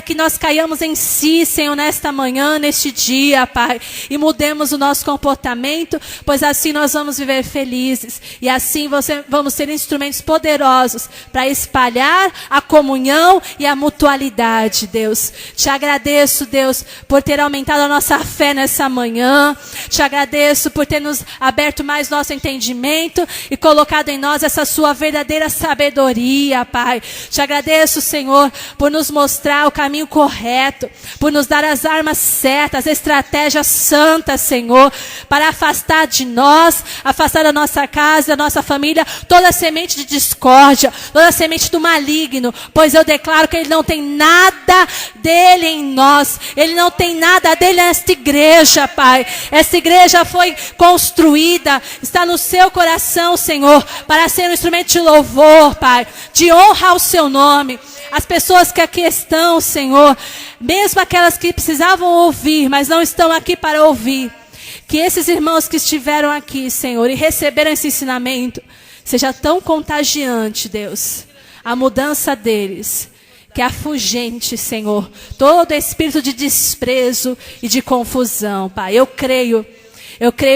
que nós caiamos em si, Senhor, nesta manhã, neste dia, Pai, e mudemos o nosso comportamento, pois assim nós vamos viver felizes, e assim vamos ser instrumentos poderosos para espalhar a comunhão e a mutualidade, Deus. Te agradeço, Deus, por ter aumentado a nossa fé nessa manhã, te agradeço por ter nos aberto mais nosso entendimento e colocado em nós essa sua verdadeira sabedoria, Pai. Te agradeço, Senhor, por nos mostrar o caminho correto, por nos dar as armas certas, as estratégias santas, Senhor, para afastar de nós, afastar da nossa casa, da nossa família, toda semente de discórdia, toda semente do maligno, pois eu declaro que ele não tem nada dele em nós, ele não tem nada dele nesta igreja, Pai. Esta igreja foi construída, está no seu coração, Senhor, para ser um instrumento de louvor, Pai, de honra ao seu nome. As pessoas que aqui estão, Senhor, mesmo aquelas que precisavam ouvir, mas não estão aqui para ouvir, que esses irmãos que estiveram aqui, Senhor, e receberam esse ensinamento, seja tão contagiante, Deus, a mudança deles, que afugente, Senhor, todo espírito de desprezo e de confusão, Pai. Eu creio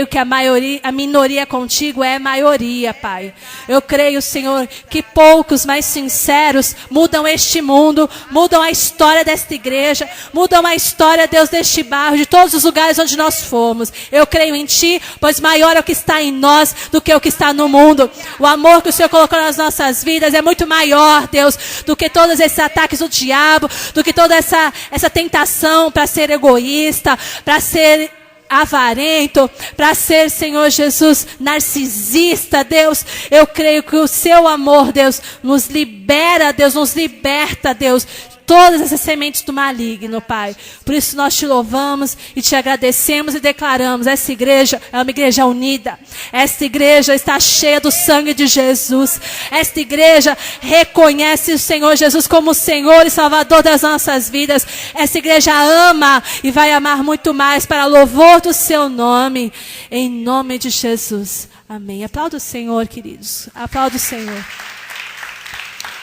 que a minoria contigo é maioria, Pai. Eu creio, Senhor, que poucos, mas sinceros, mudam este mundo, mudam a história desta igreja, mudam a história, Deus, deste bairro, de todos os lugares onde nós fomos. Eu creio em Ti, pois maior é o que está em nós do que o que está no mundo. O amor que o Senhor colocou nas nossas vidas é muito maior, Deus, do que todos esses ataques do diabo, do que toda essa tentação para ser egoísta, para ser avarento, para ser, Senhor Jesus, narcisista, Deus. Eu creio que o seu amor, Deus, nos libera, Deus, nos liberta, Deus, todas essas sementes do maligno, Pai. Por isso nós te louvamos e te agradecemos e declaramos, essa igreja é uma igreja unida. Esta igreja está cheia do sangue de Jesus. Esta igreja reconhece o Senhor Jesus como o Senhor e Salvador das nossas vidas. Esta igreja ama e vai amar muito mais para louvor do seu nome. Em nome de Jesus. Amém. Aplauda o Senhor, queridos. Aplauda o Senhor.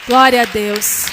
Glória a Deus.